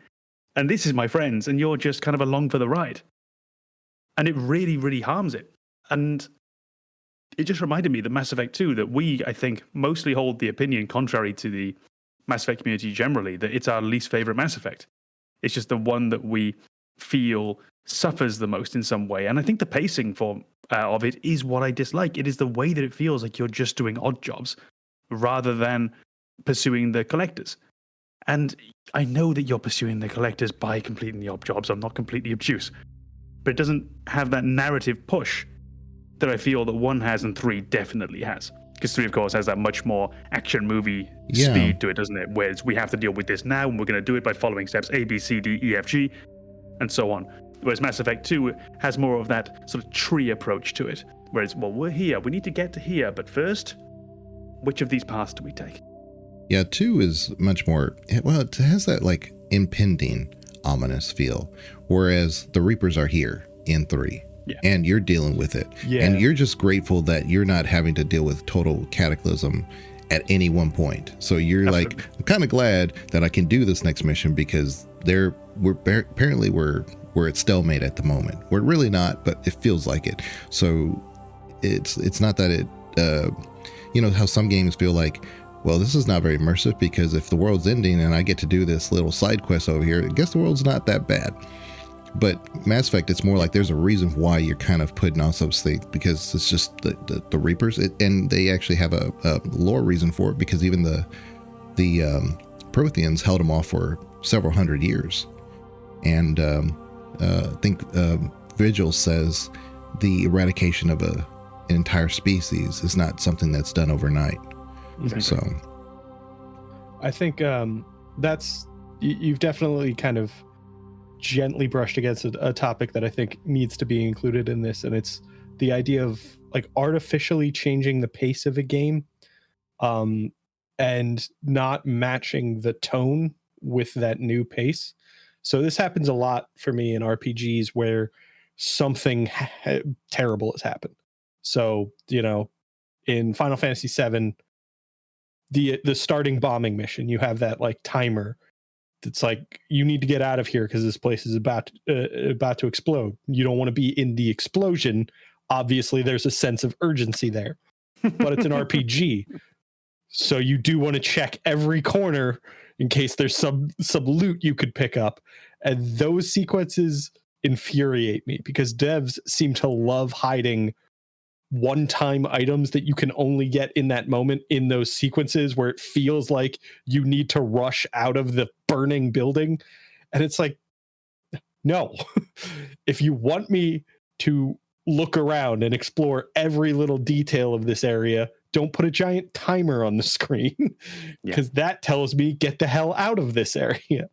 and this is my friends, and you're just kind of along for the ride. And it really, really harms it. And it just reminded me that Mass Effect 2, that we, I think, mostly hold the opinion, contrary to the Mass Effect community generally, that it's our least favorite Mass Effect. It's just the one that we feel suffers the most in some way. And I think the pacing of it is what I dislike. It is the way that it feels like you're just doing odd jobs rather than pursuing the collectors. And I know that you're pursuing the collectors by completing the odd jobs. I'm not completely obtuse. But it doesn't have that narrative push that I feel that 1 has and 3 definitely has. Because 3, of course, has that much more action movie speed to it, doesn't it? Whereas we have to deal with this now, and we're going to do it by following steps A, B, C, D, E, F, G, and so on. Whereas Mass Effect 2 has more of that sort of tree approach to it. Whereas, well, we're here, we need to get to here, but first, which of these paths do we take? Yeah, 2 is much more, well, it has that like impending, ominous feel. Whereas the Reapers are here in 3. Yeah. And you're dealing with it. Yeah. And you're just grateful that you're not having to deal with total cataclysm at any one point. So you're Absolutely. Like, I'm kind of glad that I can do this next mission because apparently we're at stalemate at the moment. We're really not, but it feels like it. So it's not that it, how some games feel like, well, this is not very immersive because if the world's ending and I get to do this little side quest over here, I guess the world's not that bad. But Mass Effect, it's more like there's a reason why you're kind of putting on something because it's just the Reapers, and they actually have a lore reason for it because even the Protheans held them off for several hundred years, and I think Vigil says the eradication of an entire species is not something that's done overnight. So I think that's you've definitely kind of gently brushed against a topic that I think needs to be included in this, and it's the idea of like artificially changing the pace of a game, and not matching the tone with that new pace. So this happens a lot for me in RPGs where something terrible has happened. So, in Final Fantasy VII, the starting bombing mission, you have that like timer that's like, you need to get out of here because this place is about to explode. You don't want to be in the explosion. Obviously, there's a sense of urgency there, but it's an RPG. So you do want to check every corner in case there's some loot you could pick up. And those sequences infuriate me because devs seem to love hiding one-time items that you can only get in that moment in those sequences where it feels like you need to rush out of the burning building. And it's like, no. If you want me to look around and explore every little detail of this area, don't put a giant timer on the screen, because that tells me get the hell out of this area.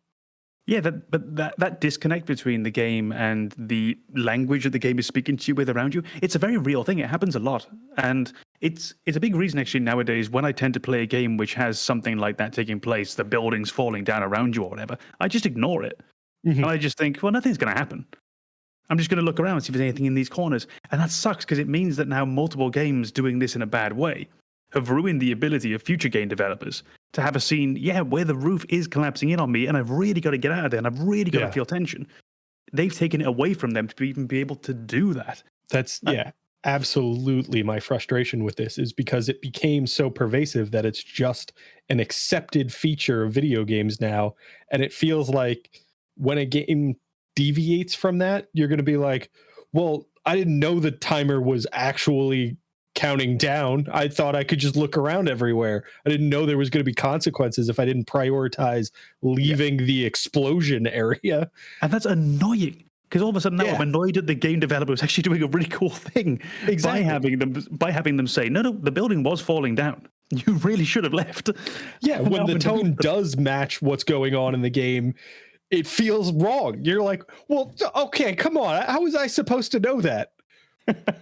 Yeah, that disconnect between the game and the language that the game is speaking to you with around you, it's a very real thing. It happens a lot. And it's a big reason actually nowadays when I tend to play a game which has something like that taking place, the buildings falling down around you or whatever, I just ignore it. And I just think, well, nothing's going to happen. I'm just going to look around and see if there's anything in these corners. And that sucks because it means that now multiple games doing this in a bad way have ruined the ability of future game developers to have a scene, where the roof is collapsing in on me and I've really got to get out of there and I've really got to feel tension. They've taken it away from them to even be able to do that. That's, absolutely my frustration with this is because it became so pervasive that it's just an accepted feature of video games now. And it feels like when a game deviates from that, you're going to be like, well, I didn't know the timer was actually counting down. I thought I could just look around everywhere. I didn't know there was going to be consequences if I didn't prioritize leaving the explosion area. And that's annoying because all of a sudden now I'm annoyed that the game developer was actually doing a really cool thing by having them say, no, the building was falling down. You really should have left. Yeah, when the tone does match what's going on in the game, it feels wrong. You're like, well, okay, come on. How was I supposed to know that?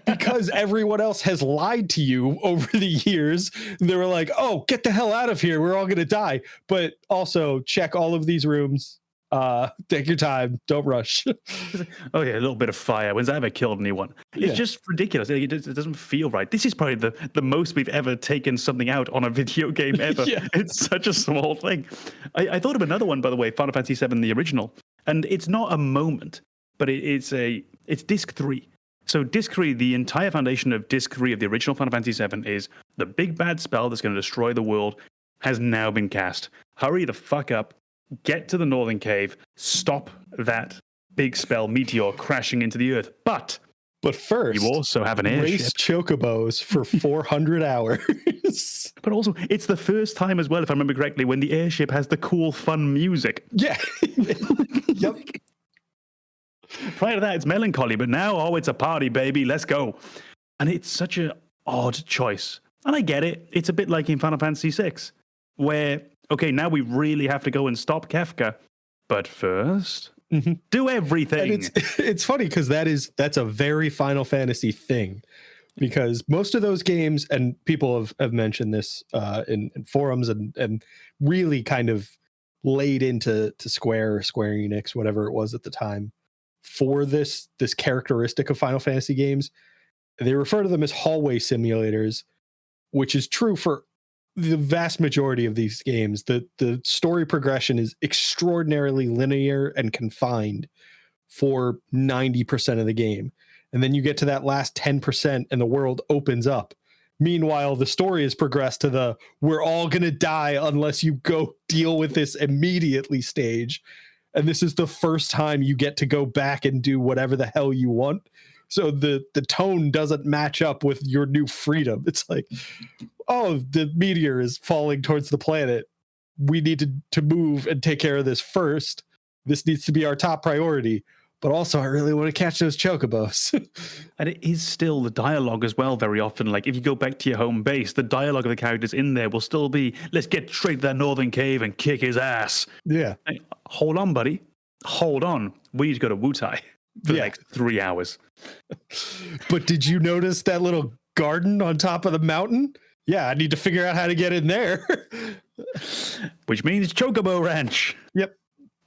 Because everyone else has lied to you over the years. They were like, oh, get the hell out of here. We're all going to die. But also check all of these rooms. Take your time. Don't rush. Oh, yeah, a little bit of fire. When's that ever killed anyone? It's just ridiculous. It doesn't feel right. This is probably the most we've ever taken something out on a video game ever. It's such a small thing. I thought of another one, by the way, Final Fantasy VII, the original. And it's not a moment, but it's Disc 3. So Disc 3, the entire foundation of Disc 3 of the original Final Fantasy VII is the big bad spell that's going to destroy the world has now been cast. Hurry the fuck up, get to the Northern Cave, stop that big spell meteor crashing into the Earth. But first, you also have an airship. Race chocobos for 400 hours. But also, it's the first time as well, if I remember correctly, when the airship has the cool, fun music. Yeah. Yep. Prior to that, it's melancholy, but now, it's a party, baby. Let's go. And it's such an odd choice. And I get it. It's a bit like in Final Fantasy VI, where, okay, now we really have to go and stop Kefka. But first, do everything. And it's funny because that's a very Final Fantasy thing. Because most of those games, and people have mentioned this in forums and really kind of laid into Square Enix, whatever it was at the time, for this characteristic of Final Fantasy games. They refer to them as hallway simulators, which is true for the vast majority of these games. The story progression is extraordinarily linear and confined for 90% of the game. And then you get to that last 10% and the world opens up. Meanwhile, the story has progressed to we're all going to die unless you go deal with this immediately stage. And this is the first time you get to go back and do whatever the hell you want. So the tone doesn't match up with your new freedom. It's like, oh, the meteor is falling towards the planet. We need to move and take care of this first. This needs to be our top priority. but also I really want to catch those chocobos. And it is still the dialogue as well very often. Like if you go back to your home base, the dialogue of the characters in there will still be, let's get straight to that northern cave and kick his ass. Yeah. Like, hold on, buddy. Hold on. We need to go to Wutai for the next 3 hours. But did you notice that little garden on top of the mountain? Yeah, I need to figure out how to get in there. Which means Chocobo Ranch. Yep.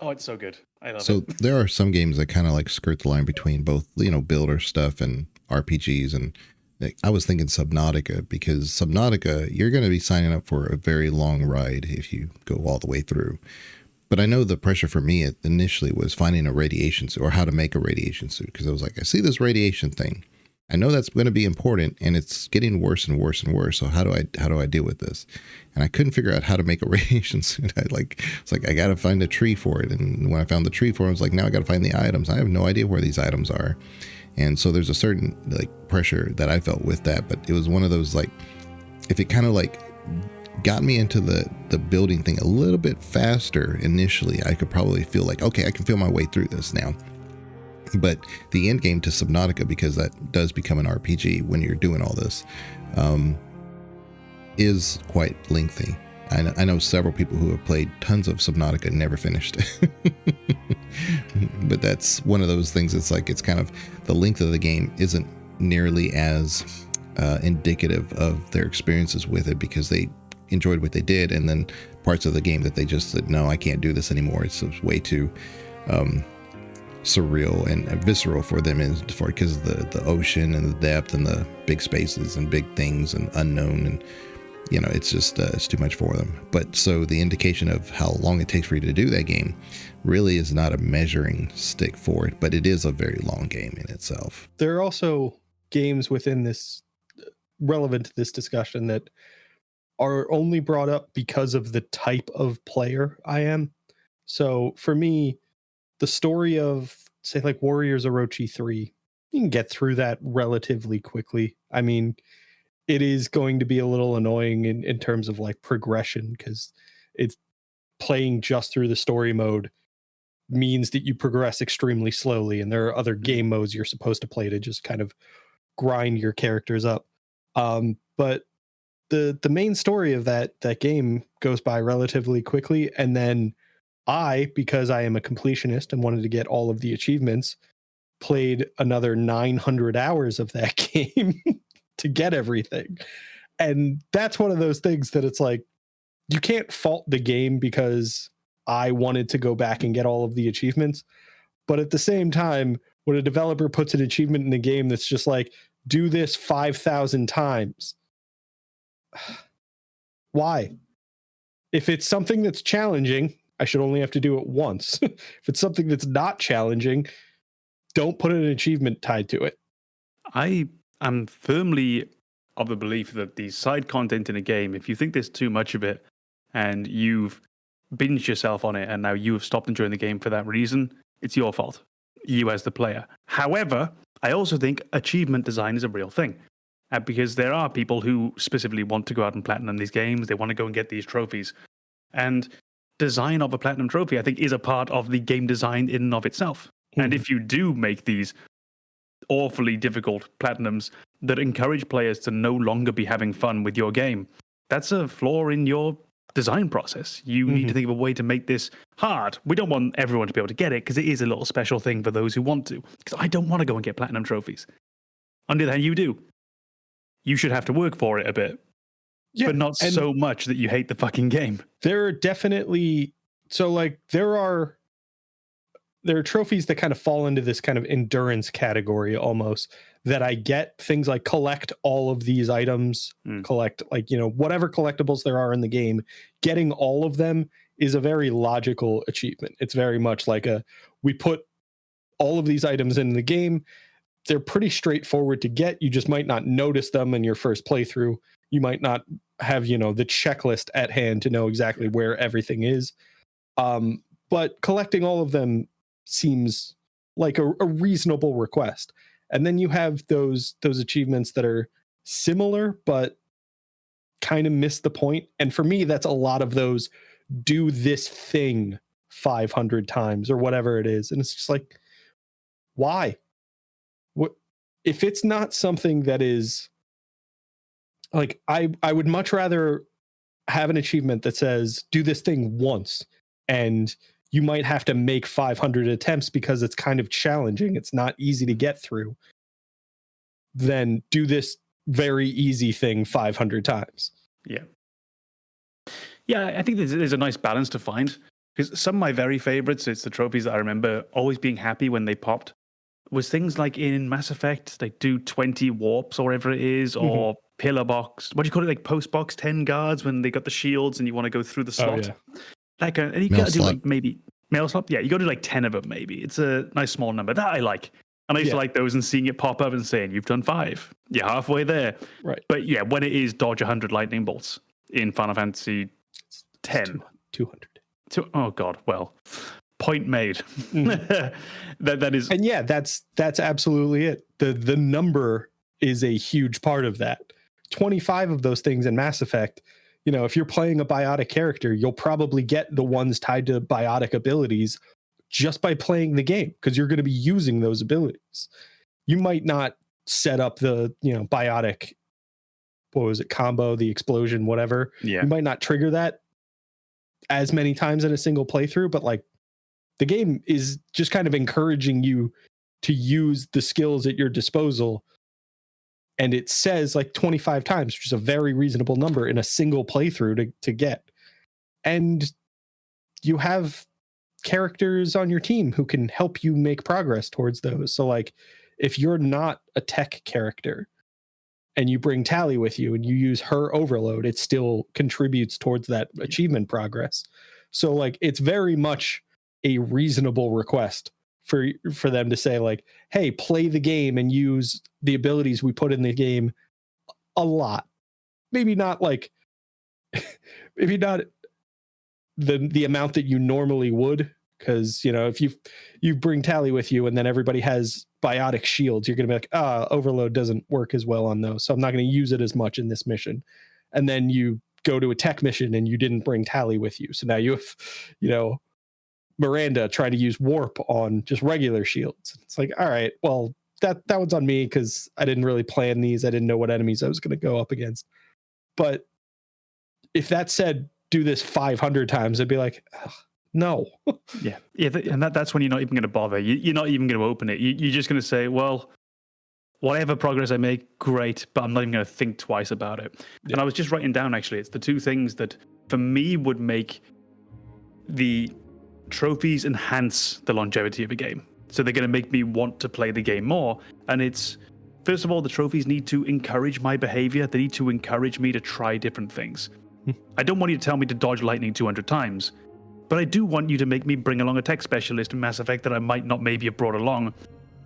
Oh, it's so good. I love it. So there are some games that kind of like skirt the line between both, builder stuff and RPGs. And like, I was thinking Subnautica, because Subnautica, you're going to be signing up for a very long ride if you go all the way through. But I know the pressure for me initially was finding a radiation suit, or how to make a radiation suit, because I was like, I see this radiation thing. I know that's going to be important, and it's getting worse and worse and worse. So how do I deal with this? And I couldn't figure out how to make a radiation suit. It's like I got to find a tree for it. And when I found the tree for it, I was like, now I got to find the items. I have no idea where these items are. And so there's a certain like pressure that I felt with that. But it was one of those, like, if it kind of like got me into the building thing a little bit faster initially, I could probably feel like, okay, I can feel my way through this now. But the end game to Subnautica, because that does become an RPG when you're doing all this, is quite lengthy. I know several people who have played tons of Subnautica and never finished it. But that's one of those things. It's like, it's kind of, the length of the game isn't nearly as indicative of their experiences with it, because they enjoyed what they did, and then parts of the game that they just said, no, I can't do this anymore. It's way too surreal and visceral for them, because of the ocean and the depth and the big spaces and big things and unknown, and it's just it's too much for them. But so the indication of how long it takes for you to do that game really is not a measuring stick for it, but it is a very long game in itself. There are also games within this, relevant to this discussion, that are only brought up because of the type of player I am. So for me, the story of, say, like Warriors Orochi 3, you can get through that relatively quickly. I mean, it is going to be a little annoying in terms of like progression, because it's playing just through the story mode means that you progress extremely slowly, and there are other game modes you're supposed to play to just kind of grind your characters up. But the main story of that game goes by relatively quickly, and then because I am a completionist and wanted to get all of the achievements, played another 900 hours of that game to get everything. And that's one of those things that it's like, you can't fault the game because I wanted to go back and get all of the achievements. But at the same time, when a developer puts an achievement in the game that's just like, do this 5,000 times, why? If it's something that's challenging, I should only have to do it once. If it's something that's not challenging, don't put an achievement tied to it. I am firmly of the belief that the side content in a game, if you think there's too much of it and you've binged yourself on it and now you have stopped enjoying the game for that reason, it's your fault, you as the player. However, I also think achievement design is a real thing. Because there are people who specifically want to go out and platinum these games. They want to go and get these trophies. And design of a platinum trophy, I think, is a part of the game design in and of itself. And if you do make these awfully difficult platinums that encourage players to no longer be having fun with your game, that's a flaw in your design process. You need to think of a way to make this hard. We don't want everyone to be able to get it, because it is a little special thing for those who want to. Because I don't want to go and get platinum trophies. On the other hand, you do. You should have to work for it a bit. Yeah, but not so much that you hate the fucking game. There are definitely, so like there are trophies that kind of fall into this kind of endurance category almost, that I get. Things like collect all of these items, collect like, whatever collectibles there are in the game, getting all of them is a very logical achievement. It's very much like we put all of these items in the game. They're pretty straightforward to get. You just might not notice them in your first playthrough. You might not have, the checklist at hand to know exactly where everything is. But collecting all of them seems like a reasonable request. And then you have those achievements that are similar, but kind of miss the point. And for me, that's a lot of those do this thing 500 times or whatever it is. And it's just like, Why? What if it's not something that is like I would much rather have an achievement that says do this thing once and you might have to make 500 attempts because it's kind of challenging. It's not easy to get through. Then do this very easy thing 500 times. Yeah. Yeah, I think there's a nice balance to find. Because some of my very favorites, it's the trophies that I remember always being happy when they popped, was things like in Mass Effect, they do 20 warps or whatever it is, or pillar box. What do you call it? Like post box 10 guards when they got the shields and you want to go through the slot. Oh, yeah. Like, and you got to do like maybe mail slot. Yeah, you got to do like 10 of them maybe. It's a nice small number. That I like. And I used to like those and seeing it pop up and saying, you've done 5. You're halfway there. Right. But yeah, when it is dodge 100 lightning bolts in Final Fantasy 10. 200. Oh God! Well, point made. that is, and yeah, that's absolutely it. The number is a huge part of that. 25 of those things in Mass Effect. You know, if you're playing a biotic character, you'll probably get the ones tied to biotic abilities just by playing the game because you're going to be using those abilities. You might not set up the biotic. What was it? Combo, the explosion, whatever. Yeah. You might not trigger that as many times in a single playthrough, but like the game is just kind of encouraging you to use the skills at your disposal. And it says like 25 times, which is a very reasonable number in a single playthrough to get. And you have characters on your team who can help you make progress towards those. So like if you're not a tech character and you bring Tally with you and you use her overload, it still contributes towards that achievement progress. So like it's very much a reasonable request for them to say like, hey, play the game and use the abilities we put in the game a lot. Maybe not like maybe not the amount that you normally would, because if you bring Tally with you and then everybody has biotic shields, you're going to be like, overload doesn't work as well on those, so I'm not going to use it as much in this mission. And then you go to a tech mission and you didn't bring Tally with you, so now you have Miranda trying to use warp on just regular shields. It's like, all right, well that one's on me because I didn't really plan these. I didn't know what enemies I was going to go up against. But if that said do this 500 times, I'd be like, no. yeah, and that's when you're not even going to bother. You're not even going to open it. You're just going to say, well, whatever progress I make, great, but I'm not even going to think twice about it. Yeah. And I was just writing down, actually, it's the two things that for me would make the trophies enhance the longevity of a game. So they're going to make me want to play the game more. And it's, first of all, the trophies need to encourage my behavior. They need to encourage me to try different things. I don't want you to tell me to dodge lightning 200 times, but I do want you to make me bring along a tech specialist in Mass Effect that I might not maybe have brought along,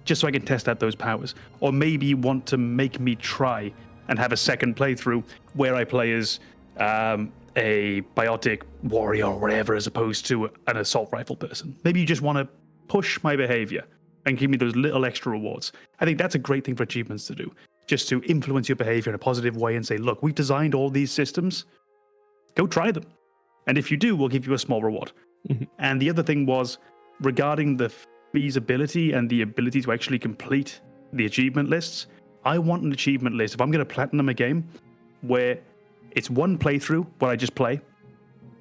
just so I can test out those powers. Or maybe you want to make me try and have a second playthrough where I play as a biotic warrior or whatever, as opposed to an assault rifle person. Maybe you just want to push my behavior and give me those little extra rewards. I think that's a great thing for achievements to do, just to influence your behavior in a positive way and say, look, we've designed all these systems, go try them. And if you do, we'll give you a small reward. Mm-hmm. And the other thing was regarding the feasibility and the ability to actually complete the achievement lists. I want an achievement list, if I'm going to platinum a game, where it's one playthrough where I just play,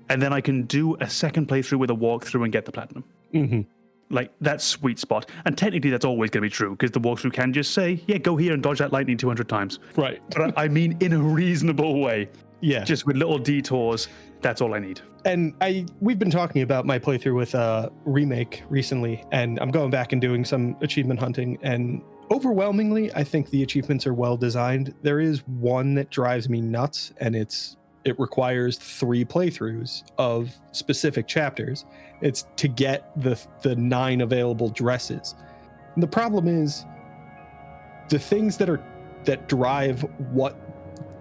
and then I can do a second playthrough with a walkthrough and get the platinum. Mm-hmm. Like, that's sweet spot. And technically that's always going to be true, because the walkthrough can just say, yeah, go here and dodge that lightning 200 times. Right. But I mean in a reasonable way. Yeah. Just with little detours. That's all I need. And we've been talking about my playthrough with Remake recently, and I'm going back and doing some achievement hunting, and overwhelmingly, I think the achievements are well designed. There is one that drives me nuts, and it requires 3 playthroughs of specific chapters. It's to get the 9 available dresses. And the problem is the things that drive what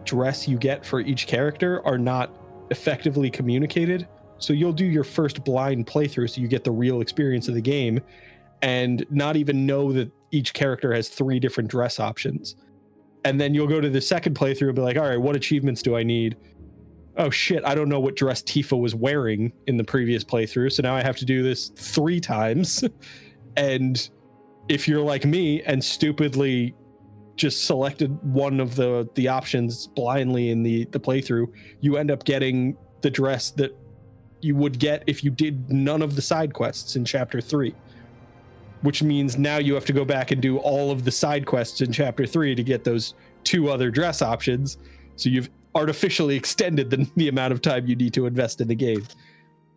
dress you get for each character are not effectively communicated. So you'll do your first blind playthrough so you get the real experience of the game and not even know that each character has 3 different dress options. And then you'll go to the second playthrough and be like, all right, what achievements do I need? Oh shit, I don't know what dress Tifa was wearing in the previous playthrough, so now I have to do this 3 times. And if you're like me and stupidly just selected one of the options blindly in the playthrough, you end up getting the dress that you would get if you did none of the side quests in chapter 3, which means now you have to go back and do all of the side quests in chapter 3 to get those 2 other dress options. So you've artificially extended the amount of time you need to invest in the game.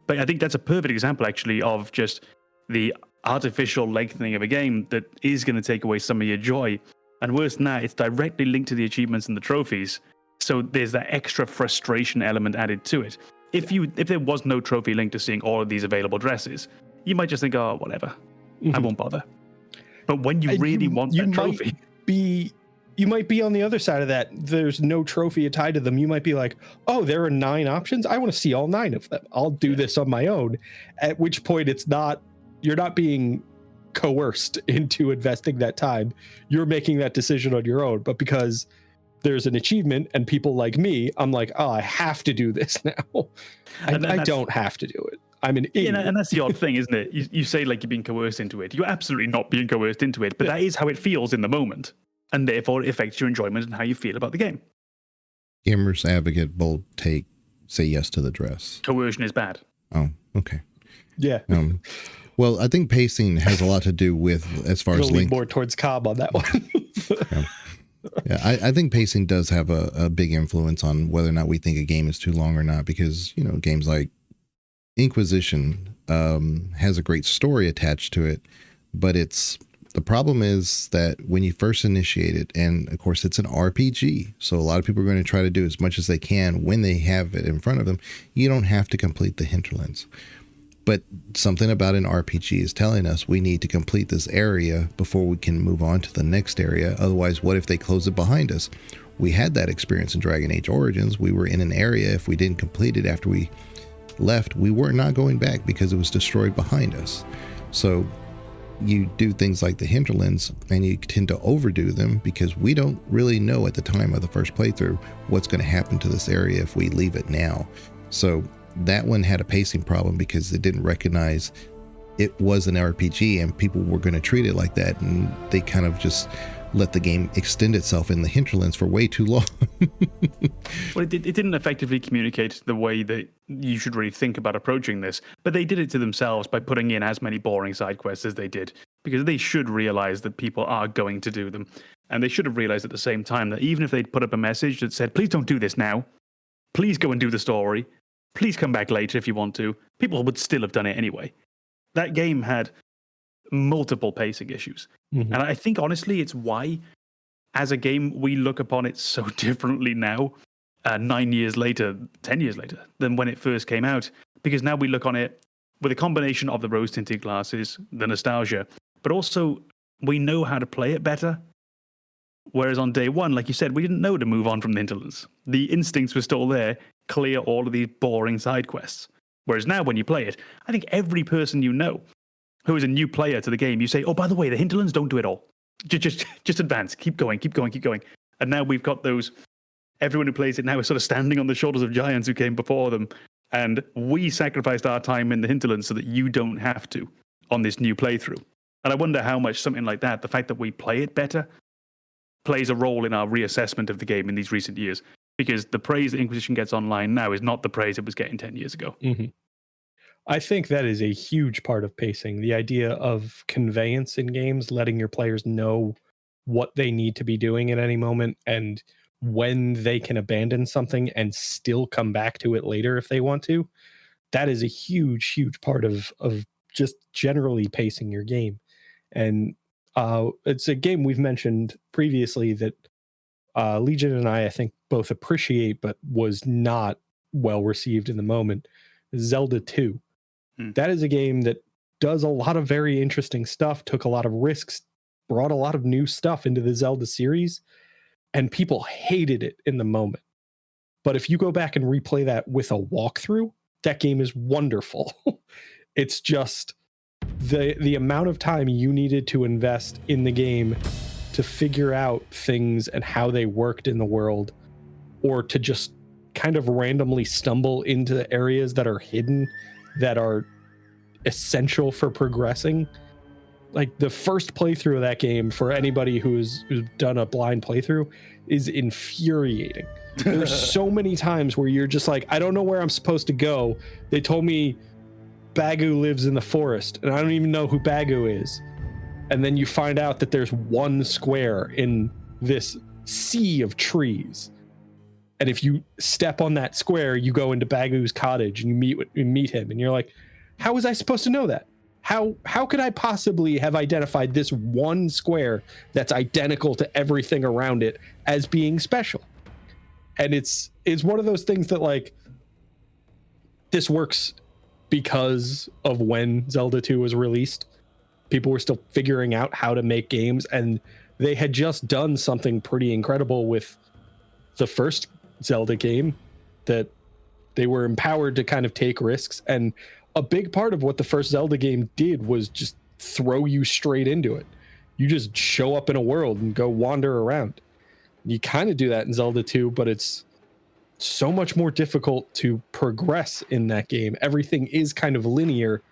But I think that's a perfect example, actually, of just the artificial lengthening of a game that is going to take away some of your joy. And worse than that, it's directly linked to the achievements and the trophies. So there's that extra frustration element added to it. If there was no trophy linked to seeing all of these available dresses, you might just think, oh, whatever, I won't bother. But when you really want that trophy... You might be on the other side of that. There's no trophy tied to them. You might be like, oh, there are 9 options. I want to see all 9 of them. I'll do this on my own. At which point you're not being coerced into investing that time. You're making that decision on your own. But because there's an achievement and people like me, I'm like, oh, I have to do this now. I don't have to do it. I'm an idiot. Yeah, and that's the odd thing, isn't it? You say like you're being coerced into it. You're absolutely not being coerced into it, but that is how it feels in the moment. And therefore it affects your enjoyment and how you feel about the game. Gamers advocate, bold take, say yes to the dress. Coercion is bad. Oh, okay. Yeah. Well, I think pacing has a lot to do with, as far as lean more towards Cobb on that one. Yeah, I think pacing does have a big influence on whether or not we think a game is too long or not, because, games like Inquisition has a great story attached to it, but the problem is that when you first initiate it, and of course it's an RPG, so a lot of people are going to try to do as much as they can when they have it in front of them. You don't have to complete the hinterlands. But something about an RPG is telling us we need to complete this area before we can move on to the next area. Otherwise, what if they close it behind us? We had that experience in Dragon Age Origins. We were in an area. If we didn't complete it after we left, we were not going back because it was destroyed behind us. So you do things like the hinterlands and you tend to overdo them because we don't really know at the time of the first playthrough what's going to happen to this area if we leave it now. So that one had a pacing problem because it didn't recognize it was an RPG and people were going to treat it like that, and they kind of just let the game extend itself in the hinterlands for way too long. Well, it didn't effectively communicate the way that you should really think about approaching this, but they did it to themselves by putting in as many boring side quests as they did, because they should realize that people are going to do them. And they should have realized at the same time that even if they'd put up a message that said, please don't do this now, please go and do the story, please come back later if you want to, people would still have done it anyway. That game had multiple pacing issues. And I think, honestly, it's why, as a game, we look upon it so differently now, 9 years later, 10 years later, than when it first came out. Because now we look on it with a combination of the rose-tinted glasses, the nostalgia, but also we know how to play it better. Whereas on day one, like you said, we didn't know to move on from the hinterlands. The instincts were still there, clear all of these boring side quests. Whereas now, when you play it, I think every person you know who is a new player to the game, you say, oh, by the way, the hinterlands, don't do it all. Just advance. Keep going. And now we've got those, everyone who plays it now is sort of standing on the shoulders of giants who came before them. And we sacrificed our time in the hinterlands so that you don't have to on this new playthrough. And I wonder how much something like that, the fact that we play it better, plays a role in our reassessment of the game in these recent years. Because the praise that Inquisition gets online now is not the praise it was getting 10 years ago. I think that is a huge part of pacing. The idea of conveyance in games, letting your players know what they need to be doing at any moment and when they can abandon something and still come back to it later if they want to. That is a huge, huge part of just generally pacing your game. And it's a game we've mentioned previously that Legion and I think, both appreciate, but was not well received in the moment. Zelda 2. That is a game that does a lot of very interesting stuff, took a lot of risks, brought a lot of new stuff into the Zelda series, and people hated it in the moment. But if you go back and replay that with a walkthrough, that game is wonderful. It's just the amount of time you needed to invest in the game to figure out things and how they worked in the world, or to just kind of randomly stumble into areas that are hidden, that are essential for progressing, like the first playthrough of that game for anybody who's done a blind playthrough is infuriating. There's so many times where you're just like, I don't know where I'm supposed to go. They told me Bagu lives in the forest, and I don't even know who Bagu is. And then you find out that there's one square in this sea of trees. And if you step on that square, you go into Bagu's cottage and you meet him, and you're like, how was I supposed to know that? How could I possibly have identified this one square that's identical to everything around it as being special? And it's one of those things that, like, this works because of when Zelda 2 was released. People were still figuring out how to make games, and they had just done something pretty incredible with the first Zelda game, that they were empowered to kind of take risks. And a big part of what the first Zelda game did was just throw you straight into it. You just show up in a world and go wander around. You kind of do that in Zelda 2, but it's so much more difficult to progress in that game. Everything is kind of linear,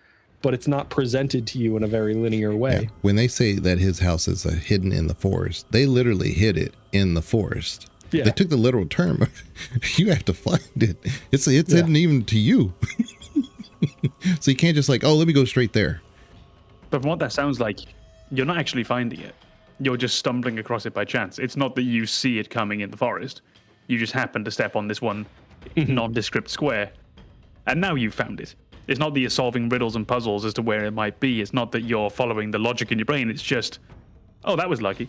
but it's not presented to you in a very linear way. Yeah. When they say that his house is hidden in the forest, they literally hid it in the forest. Yeah. They took the literal term. You have to find it. It's hidden even to you. So you can't just like, oh, let me go straight there. But from what that sounds like, you're not actually finding it. You're just stumbling across it by chance. It's not that you see it coming in the forest. You just happen to step on this one nondescript square, and now you've found it. It's not that you're solving riddles and puzzles as to where it might be. It's not that you're following the logic in your brain. It's just, oh, that was lucky.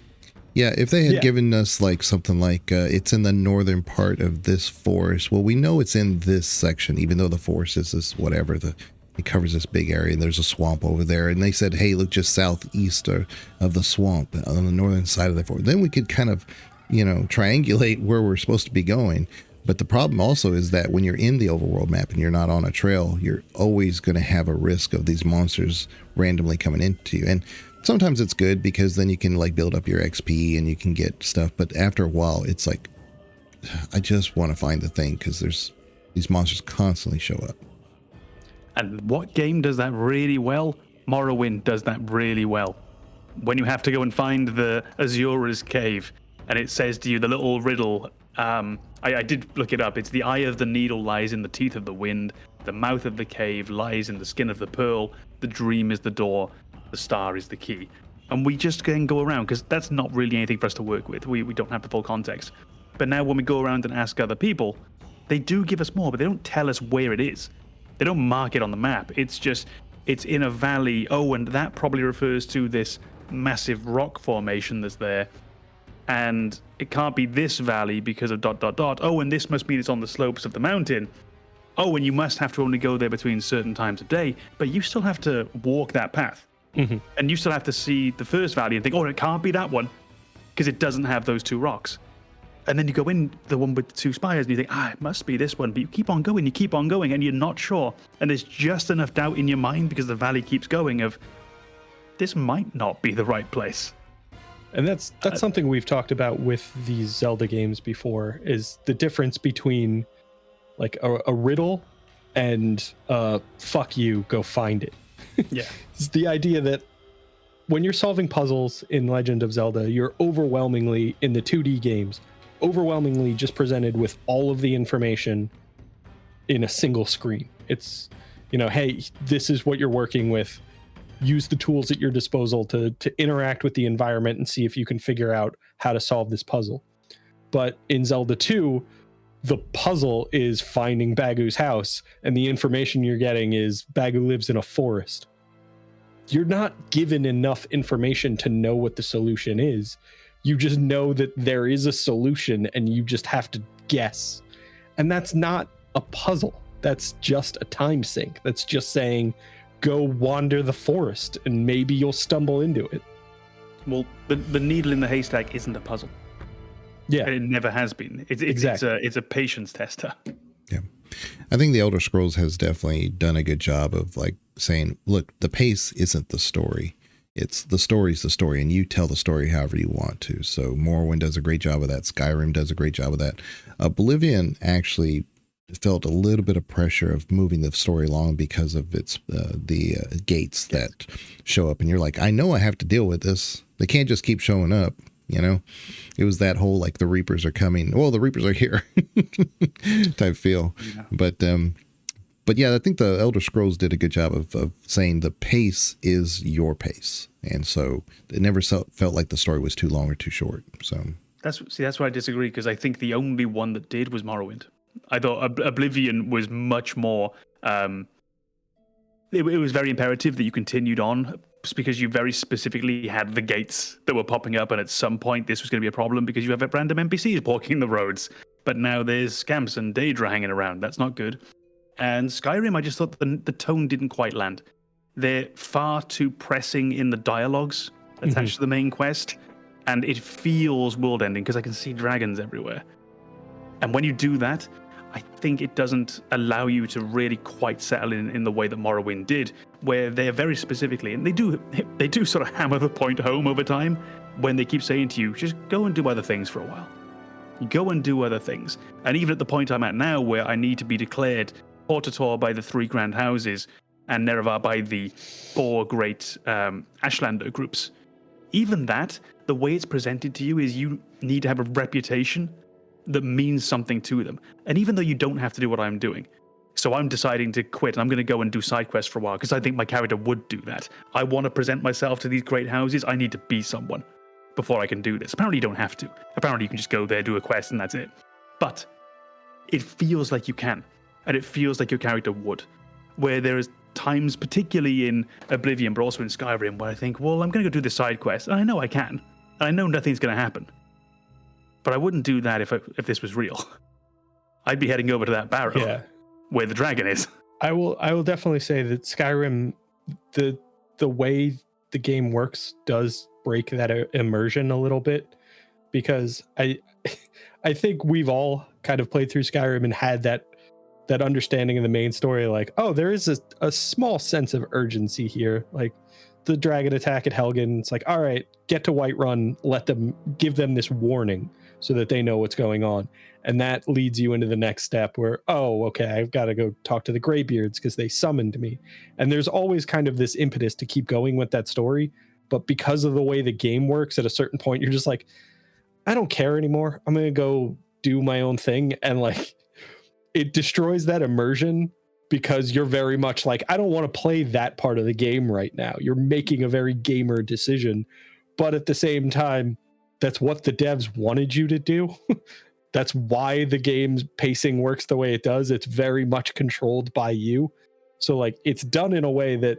Yeah, if they had given us like something like it's in the northern part of this forest. Well, we know it's in this section, even though the forest is this whatever. It covers this big area, and there's a swamp over there. And they said, hey, look just southeast of the swamp on the northern side of the forest. Then we could kind of, triangulate where we're supposed to be going. But the problem also is that when you're in the overworld map and you're not on a trail, you're always going to have a risk of these monsters randomly coming into you. And sometimes it's good because then you can like build up your XP and you can get stuff. But after a while, it's like, I just want to find the thing because these monsters constantly show up. And what game does that really well? Morrowind does that really well. When you have to go and find the Azura's cave, and it says to you the little riddle, I did look it up. It's the eye of the needle lies in the teeth of the wind. The mouth of the cave lies in the skin of the pearl. The dream is the door. The star is the key. And we just can go around, because that's not really anything for us to work with. We don't have the full context. But now when we go around and ask other people, they do give us more, but they don't tell us where it is. They don't mark it on the map. It's just, it's in a valley. Oh, and that probably refers to this massive rock formation that's there. And it can't be this valley because of ... Oh, and this must mean it's on the slopes of the mountain. Oh, and you must have to only go there between certain times of day. But you still have to walk that path. Mm-hmm. And you still have to see the first valley and think, oh, it can't be that one because it doesn't have those two rocks. And then you go in the one with the two spires and you think, it must be this one. But you keep on going and you're not sure. And there's just enough doubt in your mind because the valley keeps going of, this might not be the right place. And that's something we've talked about with these Zelda games before, is the difference between like a riddle and fuck you, go find it. Yeah. It's the idea that when you're solving puzzles in Legend of Zelda, you're overwhelmingly, in the 2D games, overwhelmingly just presented with all of the information in a single screen. It's, hey, this is what you're working with. Use the tools at your disposal to interact with the environment and see if you can figure out how to solve this puzzle. But in Zelda 2, the puzzle is finding Bagu's house, and the information you're getting is Bagu lives in a forest. You're not given enough information to know what the solution is. You just know that there is a solution, and you just have to guess. And that's not a puzzle. That's just a time sink. That's just saying, go wander the forest and maybe you'll stumble into it. Well, the needle in the haystack isn't a puzzle. Yeah. And it never has been. Exactly. It's a patience tester. Yeah. I think the Elder Scrolls has definitely done a good job of like saying, look, the pace isn't the story. It's the story's the story, and you tell the story however you want to. So Morrowind does a great job of that. Skyrim does a great job of that. Oblivion actually felt a little bit of pressure of moving the story along because of its the gates that show up, and you're like, I know I have to deal with this. They can't just keep showing up. You know, it was that whole like the Reapers are coming. Well, the Reapers are here type feel. Yeah. But yeah, I think the Elder Scrolls did a good job of saying the pace is your pace, and so it never felt like the story was too long or too short. So that's where I disagree, because I think the only one that did was Morrowind. I thought Oblivion was much more. It was very imperative that you continued on, because you very specifically had the gates that were popping up, and at some point this was going to be a problem because you have random NPCs walking the roads. But now there's scamps and Daedra hanging around. That's not good. And Skyrim, I just thought the tone didn't quite land. They're far too pressing in the dialogues attached to the main quest, and it feels world-ending because I can see dragons everywhere. And when you do that, I think it doesn't allow you to really quite settle in the way that Morrowind did, where they're very specifically, and they do sort of hammer the point home over time, when they keep saying to you, just go and do other things for a while. Go and do other things. And even at the point I'm at now, where I need to be declared Portator by the 3 grand houses and Nerevar by the 4 great Ashlander groups, even that, the way it's presented to you is you need to have a reputation that means something to them. And even though you don't have to do what I'm doing, so I'm deciding to quit and I'm going to go and do side quests for a while because I think my character would do that. I want to present myself to these great houses. I need to be someone before I can do this. Apparently you don't have to. Apparently you can just go there, do a quest, and that's it. But it feels like you can, and it feels like your character would. Where there is times, particularly in Oblivion, but also in Skyrim, where I think, well, I'm going to go do this side quest, and I know I can. And I know nothing's going to happen. But I wouldn't do that if this was real. I'd be heading over to that barrow where the dragon is. I will definitely say that Skyrim, the way the game works does break that immersion a little bit, because I think we've all kind of played through Skyrim and had that understanding of the main story, like, oh, there is a small sense of urgency here. Like the dragon attack at Helgen, it's like, all right, get to Whiterun, give them this warning so that they know what's going on. And that leads you into the next step where, oh, okay, I've got to go talk to the Greybeards because they summoned me. And there's always kind of this impetus to keep going with that story. But because of the way the game works, at a certain point, you're just like, I don't care anymore. I'm going to go do my own thing. And like, it destroys that immersion because you're very much like, I don't want to play that part of the game right now. You're making a very gamer decision. But at the same time, that's what the devs wanted you to do. That's why the game's pacing works the way it does. It's very much controlled by you. So like, it's done in a way that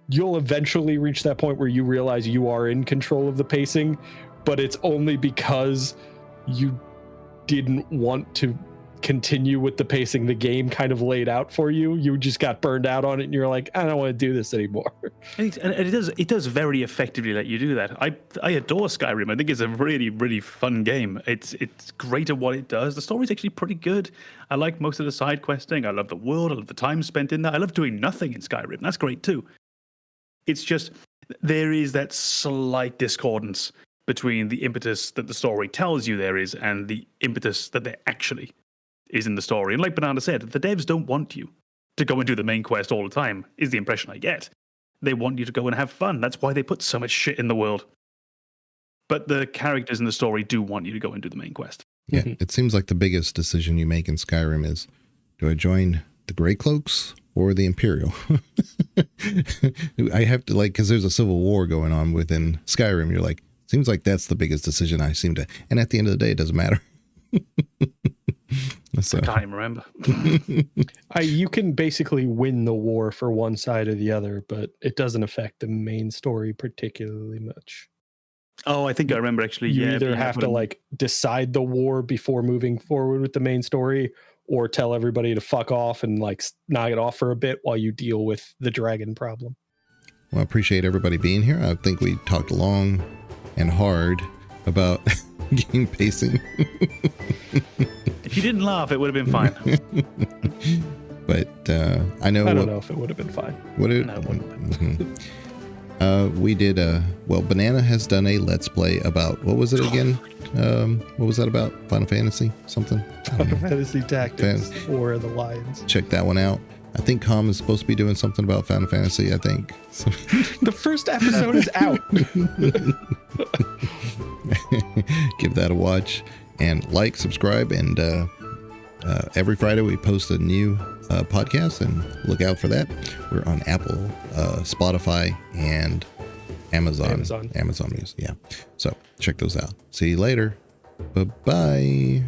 you'll eventually reach that point where you realize you are in control of the pacing, but it's only because you didn't want to continue with the pacing the game kind of laid out for you. You just got burned out on it and you're like, I don't want to do this anymore. And it does very effectively let you do that. I adore Skyrim. I think it's a really, really fun game. It's great at what it does. The story's actually pretty good. I like most of the side questing. I love the world. I love the time spent in there. I love doing nothing in Skyrim. That's great too. It's just, there is that slight discordance between the impetus that the story tells you there is and the impetus that there actually is in the story. And like Banana said, the devs don't want you to go and do the main quest all the time, is the impression I get. They want you to go and have fun. That's why they put so much shit in the world. But the characters in the story do want you to go and do the main quest. Yeah, it seems like the biggest decision you make in Skyrim is, do I join the Grey Cloaks or the Imperial? I have to, like, because there's a civil war going on within Skyrim. You're like, seems like that's the biggest decision I seem to, and at the end of the day, it doesn't matter. So. I can't even remember. You can basically win the war for one side or the other, but it doesn't affect the main story particularly much. Oh, I think I remember actually. You either have to like decide the war before moving forward with the main story, or tell everybody to fuck off and like knock it off for a bit while you deal with the dragon problem. Well, I appreciate everybody being here. I think we talked long and hard about game pacing. If you didn't laugh, it would have been fine. But I don't know if it would have been fine. No, it wouldn't. We did Banana has done a Let's Play about, what was it again? What was that about? Final Fantasy something? I don't know. Fantasy Tactics or the Lions. Check that one out. I think Com is supposed to be doing something about Final Fantasy, I think. So The first episode is out. give that a watch and like, subscribe, and every Friday we post a new podcast, and look out for that. We're on Apple, Spotify, and Amazon Music. Yeah. So check those out. See you later. Bye-bye.